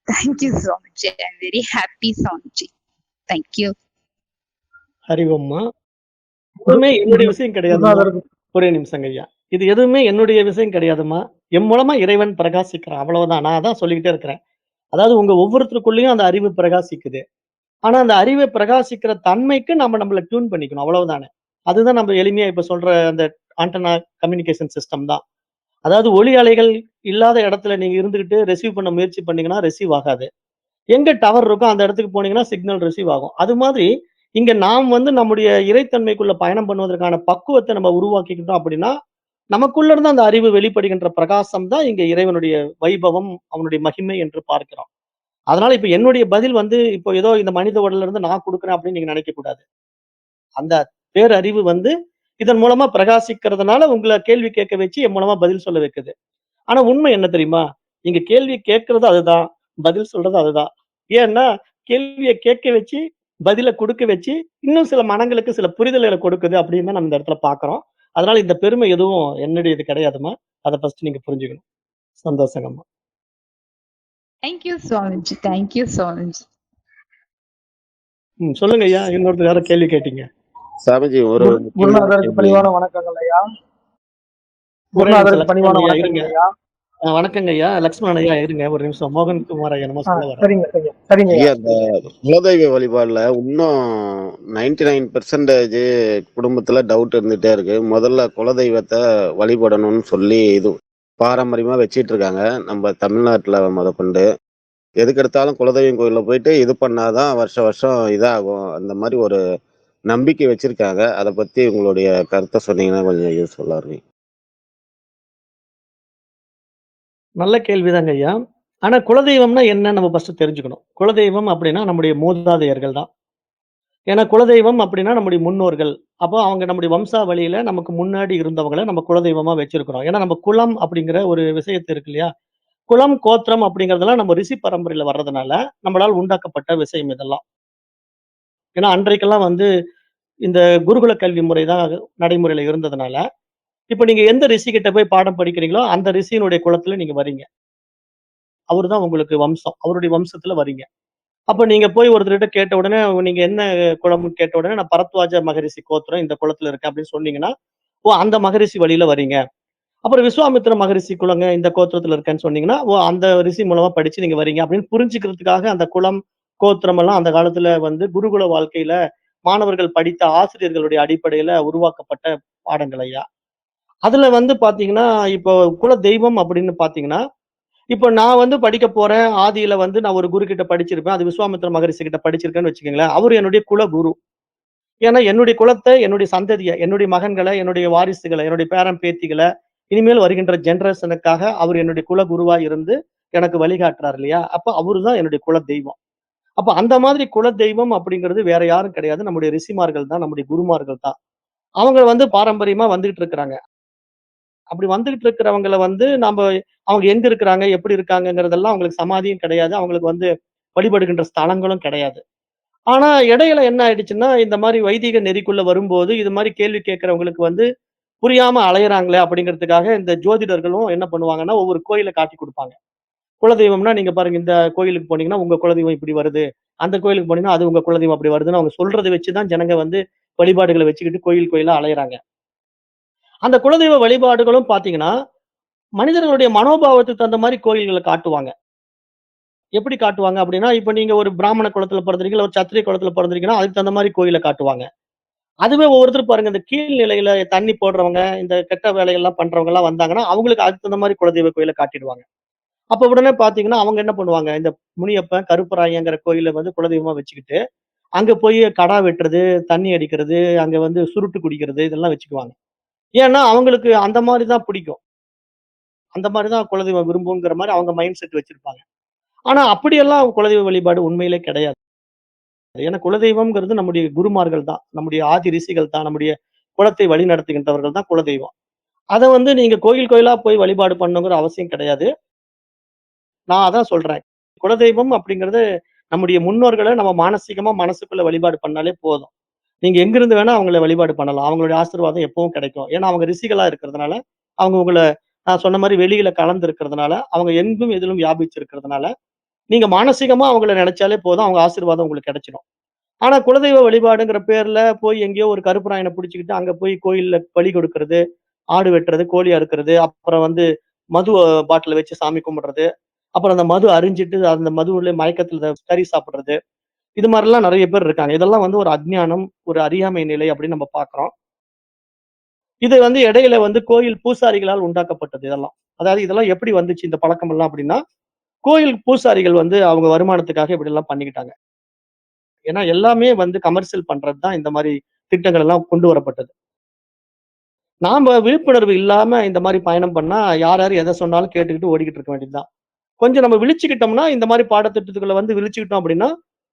Thank you Swamiji. I am very happy Swamiji. Thank you. Hari ஓம்மா. எதுவுமே என்னுடைய விஷயம் கிடையாதும்மா. ஒரே நிமிஷங்க ஐயா. இது எதுவுமே என்னுடைய விஷயம் கிடையாதும்மா. என் மூலமா இறைவன் பிரகாசிக்கிறான். அவ்வளவுதான். நான் அதான் சொல்லிக்கிட்டே இருக்கிறேன். அதாவது உங்க ஒவ்வொருத்தருக்குள்ளயும் அந்த அறிவு பிரகாசிக்குது. ஆனா அந்த அறிவு பிரகாசிக்கிற தன்மைக்கு நம்ம நம்மள டியூன் பண்ணிக்கணும். அவ்வளவுதானே. அதுதான் நம்ம எளிமையா இப்ப சொல்ற அந்த ஆண்டனா கம்யூனிகேஷன் சிஸ்டம் தான். அதாவது ஒலி அலைகள் இல்லாத இடத்துல நீங்க இருந்துகிட்டு ரிசீவ் பண்ண முயற்சி பண்ணீங்கன்னா, ரிசீவ் ஆகாது. எங்க டவர் இருக்கோ அந்த இடத்துக்கு போனீங்கன்னா, சிக்னல் ரிசீவ் ஆகும். அது மாதிரி இங்க நாம் வந்து நம்முடைய இறைத்தன்மைக்குள்ள பயணம் பண்ணுவதற்கான பக்குவத்த நம்ம உருவாக்கிக்கிட்டோம் அப்படின்னா, நமக்குள்ள இருந்து அந்த அறிவு வெளிப்படுகின்ற பிரகாசம் தான் இங்க இறைவனுடைய வைபவம், அவனுடைய மகிமை என்று பார்க்கிறோம். அதனால இப்ப என்னுடைய பதில் வந்து இப்போ ஏதோ இந்த மனித உடல்ல இருந்து நான் குடுக்குறேன் அப்படின்னு நீங்க நினைக்கக் கூடாது. அந்த பேரறிவு வந்து இதன் மூலமா பிரகாசிக்கிறதுனால உங்கள கேள்வி கேட்க வச்சு என் மூலமா பதில் சொல்ல வைக்குது. ஆனா உண்மை என்ன தெரியுமா? நீங்க கேள்வி கேட்கிறது அதுதான். பதில் சொல்றது அதுதான். ஏன்னா, கேள்விய கேட்க வச்சு, பதில குடுக்க வச்சு, இன்னும் சில மனங்களுக்கு சில புரிதல்கள கொடுக்குது அப்படின்னு தான் நம்ம இந்த இடத்துல பார்க்கிறோம். அதனால இந்த பெருமை எதுவும் என்னுடையது கிடையாதும்மா. அத ஃபர்ஸ்ட் நீங்க புரிஞ்சுக்கணும். சந்தோஷங்கம்மா. தேங்க்யூ சுவாமிஜி. தேங்க்யூ சுவாமிஜி. சொல்லுங்க ஐயா. இன்னொருத்தர் யாரோ கேள்வி கேட்டீங்க. சாமிஜி ஒரு முக்கியமான குருநாதருக்கு கேள்வி. பணிவான வணக்கங்கள் ஐயா. ஒரே நிமிஷம் குருநாதருக்கு பணிவான லக்ஷ்மணன் ஐயா வணக்கங்கள் இருங்க. ஐயா. வணக்கங்க ஐயா. லக்ஷ்மணன் ஐயா இருங்க. ஒரு நிமிஷம். மோகன் குமார் ஐயா என்னமோ சொல்ல வர்றாரு. சரிங்க சரிங்க சரிங்க ஐயா ஐயா. இந்த குலதெய்வ வழிபாடுல இன்னும் 99% குடும்பத்துல டவுட் இருந்துட்டே இருக்கு. முதல்ல குலதெய்வத்தை வழிபடணும்னு சொல்லி இது பாரம்பரியமா வச்சிட்டு இருக்காங்க. நம்ம தமிழ்நாட்டுல முதற்கொண்டு. எதுக்கெடுத்தாலும் குலதெய்வம் கோயில்ல போயிட்டு இது பண்ணாதான் வருஷம் வருஷம் இதாகும். அந்த மாதிரி ஒரு நம்பிக்கை வச்சிருக்காங்க. அத பத்தி உங்களுடைய கருத்தை சொன்னீங்கன்னா கொஞ்சம் யூஸ்ஃபுல்லா இருக்கும். நல்ல கேள்விதாங்க ஐயா. ஆனா குலதெய்வம்னா என்னன்னு நம்ம ஃபர்ஸ்ட் தெரிஞ்சுக்கணும். குலதெய்வம் அப்படின்னா நம்முடைய மூதாதையர்கள் தான். ஏன்னா குலதெய்வம் அப்படின்னா நம்முடைய முன்னோர்கள். அப்போ அவங்க நம்முடைய வம்சாவளியில நமக்கு முன்னாடி இருந்தவங்கள நம்ம குலதெய்வமா வச்சிருக்கிறோம். ஏன்னா நம்ம குலம் அப்படிங்கிற ஒரு விஷயத்து இருக்கு இல்லையா? குலம், கோத்திரம் அப்படிங்கிறதெல்லாம் நம்ம ரிஷி பரம்பரையில வர்றதுனால, நம்மளால் உண்டாக்கப்பட்ட விஷயம் இதெல்லாம். ஏன்னா அன்றைக்கெல்லாம் வந்து இந்த குருகுல கல்வி முறை தான் நடைமுறையில இருந்ததுனால, இப்ப நீங்க எந்த ரிஷி கிட்ட போய் பாடம் படிக்கிறீங்களோ, அந்த ரிஷியினுடைய குலத்துல நீங்க வரீங்க. அவரு தான் உங்களுக்கு வம்சம். அவருடைய வம்சத்துல வரீங்க. அப்ப நீங்க போய் ஒருத்தர்கிட்ட கேட்ட உடனே, நீங்க என்ன குலம்ன்னு கேட்ட உடனே, நான் பரத்வாஜ மகரிஷி கோத்திரம் இந்த குலத்துல இருக்கேன் அப்படின்னு சொன்னீங்கன்னா, ஓ! அந்த மகரிஷி வழியில வரீங்க. அப்புறம் விஸ்வாமித்திர மகரிஷி குலங்க இந்த கோத்திரத்துல இருக்கேன்னு சொன்னீங்கன்னா, ஓ! அந்த ரிஷி மூலமா படிச்சு நீங்க வரீங்க அப்படின்னு புரிஞ்சுக்கிறதுக்காக அந்த குலம், கோத்திரம் எல்லாம் அந்த காலத்துல வந்து குருகுல வாழ்க்கையில மாணவர்கள் படித்த ஆசிரியர்களுடைய அடிப்படையில உருவாக்கப்பட்ட பாடங்கள் ஐயா. அதுல வந்து பாத்தீங்கன்னா, இப்போ குல தெய்வம் அப்படின்னு பாத்தீங்கன்னா, இப்போ நான் வந்து படிக்க போறேன். ஆதியில வந்து நான் ஒரு குரு கிட்ட படிச்சிருப்பேன். அது விஸ்வாமித்திர மகரிஷி கிட்ட படிச்சிருக்கேன்னு வச்சுக்கங்களேன். அவரு என்னுடைய குல குரு. ஏன்னா என்னுடைய குலத்த, என்னுடைய சந்ததிய, என்னுடைய மகன்கள, என்னுடைய வாரிசுகள, என்னுடைய பேரன், பேத்திகள, இனிமேல் வருகின்ற ஜெனரேஷனுக்காக அவர் என்னுடைய குல குருவா இருந்து எனக்கு வழிகாட்டுறார் இல்லையா? அப்ப அவரு தான் என்னுடைய குல தெய்வம். அப்ப அந்த மாதிரி குல தெய்வம் அப்படிங்கிறது வேற யாரும் கிடையாது. நம்முடைய ரிஷிமார்கள் தான், நம்முடைய குருமார்கள் தான். அவங்க வந்து பாரம்பரியமா வந்துகிட்டு இருக்கிறாங்க. அப்படி வந்துகிட்டு இருக்கிறவங்கள வந்து அவங்க எங்க இருக்கிறாங்க, எப்படி இருக்காங்கங்கிறதெல்லாம் அவங்களுக்கு சமாதியும் கிடையாது. அவங்களுக்கு வந்து வழிபடுகின்ற ஸ்தலங்களும் கிடையாது. ஆனா இடையில என்ன ஆயிடுச்சுன்னா, இந்த மாரி வைதீக நெறிக்குள்ள வரும்போது, இது மாரி கேள்வி கேட்கிறவங்களுக்கு வந்து புரியாம அலையறாங்களே அப்படிங்கிறதுக்காக இந்த ஜோதிடர்களும் என்ன பண்ணுவாங்கன்னா, ஒவ்வொரு கோயில காட்டிக் குடுப்பாங்க. குலதெய்வம்னா நீங்க பாருங்க, இந்த கோயிலுக்கு போனீங்கன்னா, உங்க குலதெய்வம் இப்படி வருது. அந்த கோயிலுக்கு போனீங்கன்னா, அது உங்க குலதெய்வம் அப்படி வருதுன்னு அவங்க சொல்றத வச்சு தான் ஜனங்க வந்து வழிபாடுகள வச்சுக்கிட்டு கோயில் கோயிலா அலையறாங்க. அந்த குலதெய்வ வழிபாடுகளும் பார்த்தீங்கன்னா, மனிதர்களுடைய மனோபாவத்துக்கு தகுந்த மாரி கோயில்கள காட்டுவாங்க. எப்படி காட்டுவாங்க அப்படின்னா, இப்ப நீங்க ஒரு பிராமண குலத்துல பிறந்திருக்கீங்க, இல்ல ஒரு சத்திரிய குலத்துல பிறந்திருக்கீங்கன்னா, அதுக்கு தகுந்த மாரி கோயில காட்டுவாங்க. அதுவே ஒவ்வொருத்தரும் பாருங்க, இந்த கீழ் நிலையில தண்ணி போடுறவங்க, இந்த கெட்ட வேலைகள்லாம் பண்றவங்கலாம் வந்தாங்கன்னா, அவங்களுக்கு அதுக்கு தகுந்த மாரி குலதெய்வ கோயில காட்டிடுவாங்க. அப்ப உடனே பார்த்தீங்கன்னா, அவங்க என்ன பண்ணுவாங்க, இந்த முனியப்பன், கருப்பராயங்கிற கோயில வந்து குலதெய்வமா வச்சுக்கிட்டு, அங்க போய் கடா வெட்டுறது, தண்ணி அடிக்கிறது, அங்க வந்து சுருட்டு குடிக்கிறது இதெல்லாம் வச்சுக்குவாங்க. ஏன்னா, அவங்களுக்கு அந்த மாரி தான் பிடிக்கும். அந்த மாரி தான் குலதெய்வம் விரும்புங்கிற மாரி அவங்க மைண்ட் செட் வச்சிருப்பாங்க. ஆனா, அப்படியெல்லாம் குலதெய்வ வழிபாடு உண்மையிலே கிடையாது. ஏன்னா, குலதெய்வம்ங்கிறது நம்முடைய குருமார்கள் தான். நம்முடைய ஆதி ரிஷிகள் தான். நம்முடைய குலத்தை வழிநடத்துகின்றவர்கள் தான் குலதெய்வம். அத வந்து நீங்க கோயில் கோயிலா போய் வழிபாடு பண்ணணுங்கிற அவசியம் கிடையாது. நான் அதான் சொல்றேன். குலதெய்வம் அப்படிங்கிறது நம்முடைய முன்னோர்கள நம்ம மானசீகமா மனசுக்குள்ள வழிபாடு பண்ணாலே போதும். நீங்க எங்கிருந்து வேணா அவங்கள வழிபாடு பண்ணலாம். அவங்களுடைய ஆசீர்வாதம் எப்பவும் கிடைக்கும். ஏன்னா, அவங்க ரிஷிகளா இருக்கிறதுனால, அவங்க உங்கள நான் சொன்ன மாரி வெளியில கலந்து இருக்கிறதுனால, அவங்க எங்கும் எதிலும் வியாபிச்சு இருக்கிறதுனால, நீங்க மானசீகமா அவங்கள நெனைச்சாலே போதும். அவங்க ஆசீர்வாதம் உங்களுக்கு கிடைச்சிடும். ஆனா, குலதெய்வ வழிபாடுங்கிற பேர்ல போய் எங்கேயோ ஒரு கருப்பராயன புடிச்சுக்கிட்டு, அங்க போய் கோயில்ல பலி கொடுக்கிறது, ஆடு வெட்டுறது, கோழி அறுக்கிறது, அப்புறம் வந்து மது பாட்டில வச்சு சாமி கும்பிடுறது, அப்புறம் அந்த மது அருந்திட்டு அந்த மதுவுல மயக்கத்துல கறி சாப்பிடுறது, இது மாரிலாம் நெறைய பேர் இருக்காங்க. இதெல்லாம் வந்து ஒரு அஞ்ஞானம், ஒரு அறியாமை நிலை அப்படின்னு நம்ம பார்க்கிறோம். இது வந்து இடையில வந்து கோயில் பூசாரிகளால் உண்டாக்கப்பட்டது இதெல்லாம். அதாவது இதெல்லாம் எப்படி வந்துச்சு இந்த பழக்கமெல்லாம் அப்படின்னா, கோயில் பூசாரிகள் வந்து அவங்க வருமானத்துக்காக இப்படிலாம் பண்ணிக்கிட்டாங்க. ஏன்னா எல்லாமே வந்து கமர்ஷியல் பண்றது தான் இந்த மாரி திட்டங்கள் எல்லாம் கொண்டு வரப்பட்டது. நாம விழிப்புணர்வு இல்லாம இந்த மாரி பயணம் பண்ணா, யார் யார் எத சொன்னாலும் கேட்டுக்கிட்டு ஓடிக்கிட்டு இருக்க வேண்டியது தான். கொஞ்சம் நம்ம விழிச்சுக்கிட்டோம்னா, இந்த மாரி பாடத்திட்டத்துக்குள்ள வந்து விழிச்சுக்கிட்டோம் அப்படின்னா,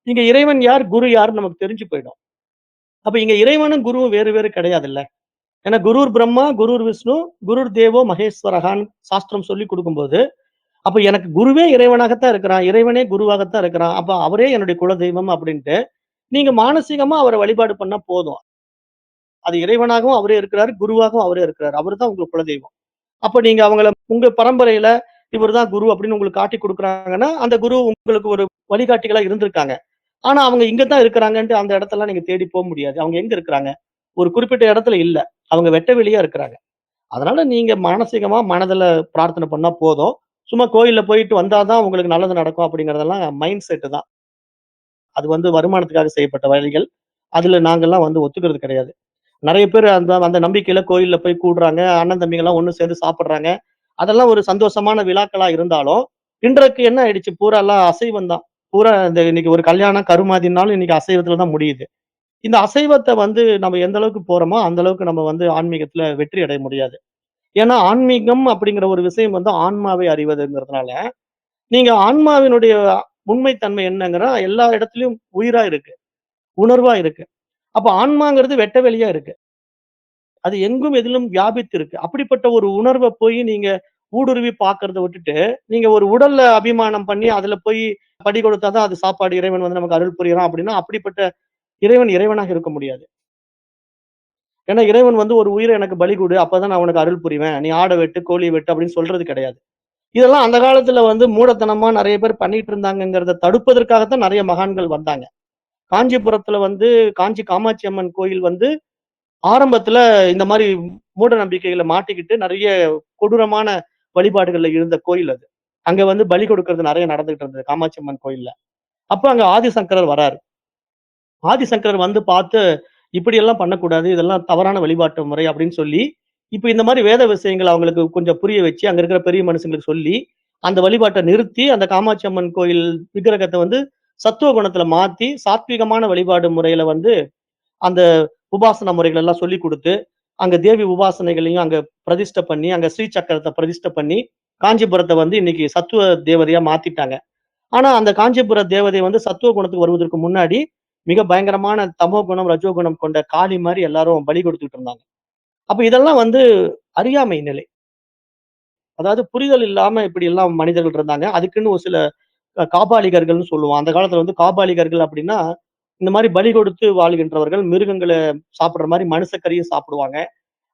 இங்க இறைவன் யார், குரு யாருன்னு நமக்கு தெரிஞ்சு போயிடும். அப்ப இங்க இறைவனும், குருவும் வேறு வேறு கிடையாதுல்ல. ஏன்னா குருர் பிரம்மா, குருர் விஷ்ணு, குருர் தேவோ மகேஸ்வரகான்னு சாஸ்திரம் சொல்லிக் குடுக்கும்போது, அப்ப எனக்கு குருவே இறைவனாகத்தான் இருக்கிறான். இறைவனே குருவாகத்தான் இருக்கிறான். அப்ப அவரே என்னுடைய குலதெய்வம் அப்படின்ட்டு, நீங்க மானசீகமா அவர வழிபாடு பண்ணா போதும். அது இறைவனாகவும் அவரே இருக்கிறாரு, குருவாகவும் அவரே இருக்கிறாரு. அவரு தான் உங்களுக்கு குலதெய்வம். அப்ப நீங்க அவங்கள உங்க பரம்பரையில இவர் தான் குரு அப்படின்னு உங்களுக்கு காட்டிக் குடுக்குறாங்கன்னா, அந்த குரு உங்களுக்கு ஒரு வழிகாட்டிகளா இருந்திருக்காங்க. ஆனா அவங்க இங்க தான் இருக்கிறாங்கன்ட்டு அந்த இடத்தெல்லாம் நீங்க தேடி போ முடியாது. அவங்க எங்க இருக்கிறாங்க? ஒரு குறிப்பிட்ட இடத்துல இல்ல. அவங்க வெட்ட வெளியா இருக்கிறாங்க. அதனால நீங்க மானசீகமா மனதுல பிரார்த்தனை பண்ணா போதும். சும்மா கோயில்ல போயிட்டு வந்தா தான் உங்களுக்கு நல்லது நடக்கும் அப்படிங்கிறதெல்லாம் மைண்ட் செட் தான். அது வந்து வருமானத்துக்காக செய்யப்பட்ட வழிகள். அதுல நாங்கலாம் வந்து ஒத்துக்கிறது கிடையாது. நெறைய பேரு அந்த அந்த நம்பிக்கையில கோயில்ல போய் கூடுறாங்க. அண்ணன் தம்பிங்கலாம் ஒண்ணு சேர்ந்து சாப்பிடுறாங்க. அதெல்லாம் ஒரு சந்தோஷமான விழாக்களா இருந்தாலும், இன்றைக்கு என்ன ஆயிடுச்சு பூராலாம் அசைவம் தான். பூரா இந்த இன்னைக்கு ஒரு கல்யாணம், கருமாதினாலும் இன்னைக்கு அசைவத்துல தான் முடியுது. இந்த அசைவத்த வந்து நம்ம எந்த அளவுக்கு போறோமோ, அந்த அளவுக்கு நம்ம வந்து ஆன்மீகத்துல வெற்றி அடைய முடியாது. ஏன்னா, ஆன்மீகம் அப்படிங்கிற ஒரு விஷயம் வந்து ஆன்மாவை அறிவதுங்கிறதுனால, நீங்க ஆன்மாவினுடைய உண்மைத்தன்மை என்னங்கிறா எல்லா இடத்துலயும் உயிரா இருக்கு, உணர்வா இருக்கு. அப்ப ஆன்மாங்கிறது வெட்ட வெளியா இருக்கு. அது எங்கும் எதிலும் வியாபித்து இருக்கு. அப்படிப்பட்ட ஒரு உணர்வ போய் நீங்க ஊடுருவி பார்க்கிறத விட்டுட்டு, நீங்க ஒரு உடல்ல அபிமானம் பண்ணி அதுல போய் படி கொடுத்தா தான் அது சாப்பாடு இறைவன் வந்து நமக்கு அருள் புரியிறான் அப்படின்னா, அப்படிப்பட்ட இறைவன் இறைவனாக இருக்க முடியாது. ஏன்னா இறைவன் வந்து ஒரு உயிர எனக்கு பலி குடு, அப்பதான் நான் உனக்கு அருள் புரிவேன். நீ ஆட வெட்டு, கோழிய வெட்டு அப்படின்னு சொல்றது கிடையாது. இதெல்லாம் அந்த காலத்துல வந்து மூடத்தனமா நெறைய பேர் பண்ணிட்டு இருந்தாங்கங்கிறத தடுப்பதற்காகத்தான் நெறைய மகான்கள் வந்தாங்க. காஞ்சிபுரத்துல வந்து காஞ்சி காமாட்சி அம்மன் கோயில் வந்து ஆரம்பத்துல இந்த மாரி மூட நம்பிக்கைகள மாட்டிக்கிட்டு நெறைய கொடூரமான வழிபாடுகள்ல இருந்த கோயில் அது. அங்க வந்து பலி கொடுக்கிறது நெறைய நடந்துகிட்டு இருந்தது காமாட்சி அம்மன் கோயில்ல. அப்ப அங்க ஆதிசங்கரர் வராரு. ஆதிசங்கரர் வந்து பார்த்து, "இப்படியெல்லாம் பண்ணக்கூடாது. இதெல்லாம் தவறான வழிபாட்டு முறை" அப்படின்னு சொல்லி, இப்ப இந்த மாரி வேத விஷயங்கள அவங்களுக்கு கொஞ்சம் புரிய வச்சு, அங்க இருக்கிற பெரிய மனுஷங்களுக்கு சொல்லி, அந்த வழிபாட்ட நிறுத்தி, அந்த காமாட்சி அம்மன் கோயில் விக்கிரகத்த வந்து சத்துவ குணத்துல மாத்தி, சாத்வீகமான வழிபாடு முறையில வந்து அந்த உபாசன முறைகள் எல்லாம் சொல்லிக் குடுத்து, அங்க தேவி உபாசனைகளையும் அங்க பிரதிஷ்டை பண்ணி, அங்க ஸ்ரீ சக்கரத்த பிரதிஷ்டை பண்ணி, காஞ்சிபுரத்த வந்து இன்னைக்கு சத்துவ தேவதையா மாத்திட்டாங்க. ஆனா, அந்த காஞ்சிபுர தேவதை வந்து சத்துவ குணத்துக்கு வருவதற்கு முன்னாடி, மிக பயங்கரமான தமோ குணம், ரஜோ குணம் கொண்ட காளி மாரி எல்லாரும் பலி கொடுத்துட்டு இருந்தாங்க. அப்ப இதெல்லாம் வந்து அறியாமை நிலை. அதாவது புரிதல் இல்லாம இப்படி எல்லாம் மனிதர்கள் இருந்தாங்க. அதுக்குன்னு ஒரு சில காபாலிகர்கள்ன்னு சொல்லுவோம். அந்த காலத்துல வந்து காபாலிகர்கள் அப்படின்னா, இந்த மாரி பலி கொடுத்து வாழ்கின்றவர்கள், மிருகங்கள சாப்பிடுற மாரி மனுஷக்கறியும் சாப்பிடுவாங்க.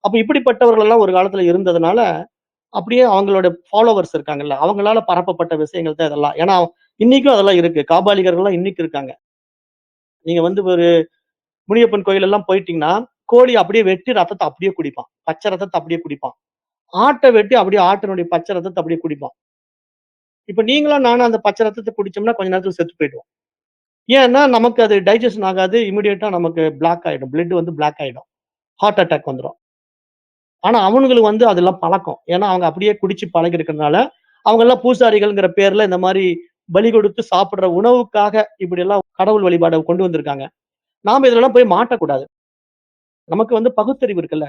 அப்ப இப்படிப்பட்டவர்கள் எல்லாம் ஒரு காலத்துல இருந்ததுனால, அப்படியே அவங்களோட ஃபாலோவர்ஸ் இருக்காங்கல்ல, அவங்களால பரப்பப்பட்ட விஷயங்கள் தான் இதெல்லாம். ஏன்னா, இன்னைக்கும் அதெல்லாம் இருக்கு. காபாலிகர்கள்லாம் இன்னைக்கு இருக்காங்க. நீங்க வந்து ஒரு முனியப்பன் கோயில் எல்லாம் போயிட்டீங்கன்னா, கோழி அப்படியே வெட்டி ரத்தத்த அப்படியே குடிப்பான். பச்சை ரத்தத்த அப்படியே குடிப்பான். ஆட்ட வெட்டி அப்படியே ஆட்டினுடைய பச்சை ரத்தத்த அப்படியே குடிப்பான். இப்ப நீங்களும் நானும் அந்த பச்சை ரத்தத்த குடிச்சோம்னா, கொஞ்ச நேரத்துல செத்து போயிடுவோம். ஏன்னா, நமக்கு அது டைஜெஷன் ஆகாது. இமிடியேட்டா நமக்கு பிளாக் ஆயிடும். பிளட் வந்து பிளாக் ஆயிடும். ஹார்ட் அட்டாக் வந்துரும். ஆனா, அவனுங்களுக்கு வந்து அதெல்லாம் பழக்கம். ஏன்னா, அவங்க அப்படியே குடிச்சு பழகி இருக்கிறதுனால, அவங்கலாம் பூசாரிகள்ங்கிற பேர்ல இந்த மாரி பலி கொடுத்து சாப்பிடுற உணவுக்காக இப்படியெல்லாம் கடவுள் வழிபாட கொண்டு வந்திருக்காங்க. நாம இதுலலாம் போய் மாட்டக்கூடாது. நமக்கு வந்து பகுத்தறிவு இருக்குல்ல.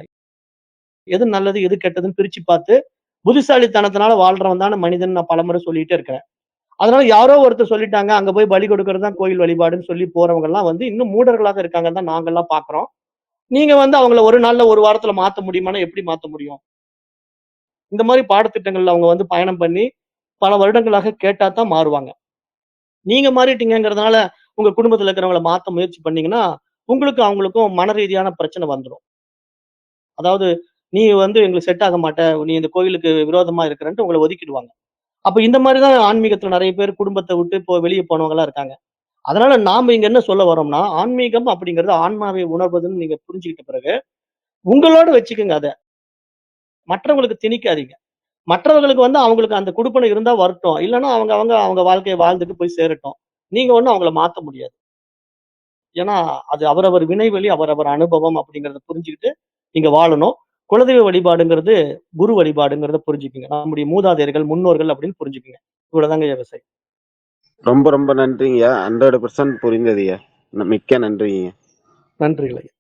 எது நல்லது, எது கெட்டதுன்னு பிரிச்சு பார்த்து, புத்திசாலித்தனத்தினால வாழ்றவன் தான மனிதன் நான் பலமுறை சொல்லிட்டே இருக்கிறேன். அதனால யாரோ ஒருத்தர் சொல்லிட்டாங்க, அங்க போய் பலி கொடுக்கிறது தான் கோயில் வழிபாடுன்னு சொல்லி போறவங்கலாம் வந்து இன்னும் மூடர்களாக இருக்காங்கன்னு தான் நாங்கலாம் பார்க்கிறோம். நீங்க வந்து அவங்கள ஒரு நாள்ல, ஒரு வாரத்துல மாத்த முடியுமான்னா எப்படி மாத்த முடியும்? இந்த மாரி பாடத்திட்டங்கள்ல அவங்க வந்து பயணம் பண்ணி, பல வருடங்களாக கேட்டா தான் மாறுவாங்க. நீங்க மாறிட்டீங்கங்கிறதுனால, உங்க குடும்பத்துல இருக்கிறவங்கள மாத்த முயற்சி பண்ணீங்கன்னா, உங்களுக்கும் அவங்களுக்கும் மன ரீதியான பிரச்சனை வந்துரும். அதாவது, "நீ வந்து எங்களுக்கு செட் ஆக மாட்ட. நீ இந்த கோயிலுக்கு விரோதமா இருக்கிறன்ட்டு" உங்கள ஒதுக்கிடுவாங்க. அப்ப இந்த மாரி தான் ஆன்மீகத்துல நெறைய பேர் குடும்பத்த விட்டு இப்போ வெளிய போனவங்கலாம் இருக்காங்க. அதனால நாம இங்க என்ன சொல்ல வர்றோம்னா, ஆன்மீகம் அப்படிங்கிறது ஆன்மாவை உணர்வதுன்னு நீங்க புரிஞ்சுகிட்ட பிறகு, உங்களோட வச்சுக்கங்க அத. மற்றவங்களுக்கு திணிக்காதீங்க. மற்றவர்களுக்கு வந்து அவங்களுக்கு அந்த குடுப்பினை இருந்தா வரட்டும். இல்லன்னா அவங்க அவங்க அவங்க வாழ்க்கைய வாழ்ந்துட்டு போய் சேரட்டும். நீங்க ஒண்ணும் அவங்கள மாத்த முடியாது. ஏன்னா, அது அவரவர் வினைவழி, அவரவர் அனுபவம் அப்படிங்கிறத புரிஞ்சுகிட்டு நீங்க வாழணும். குலதெய்வ வழிபாடுங்கிறது, குரு வழிபாடுங்கிறத புரிஞ்சுக்கங்க. நம்முடைய மூதாதையர்கள், முன்னோர்கள் அப்படின்னு புரிஞ்சுக்கங்க. இவ்வளவுதாங்க ஐயா விவசாயம். ரொம்ப ரொம்ப நன்றிங்கய்யா. 100% புரிந்ததுய்யா. மிக்க நன்றிங்க. நன்றிகள் ஐயா.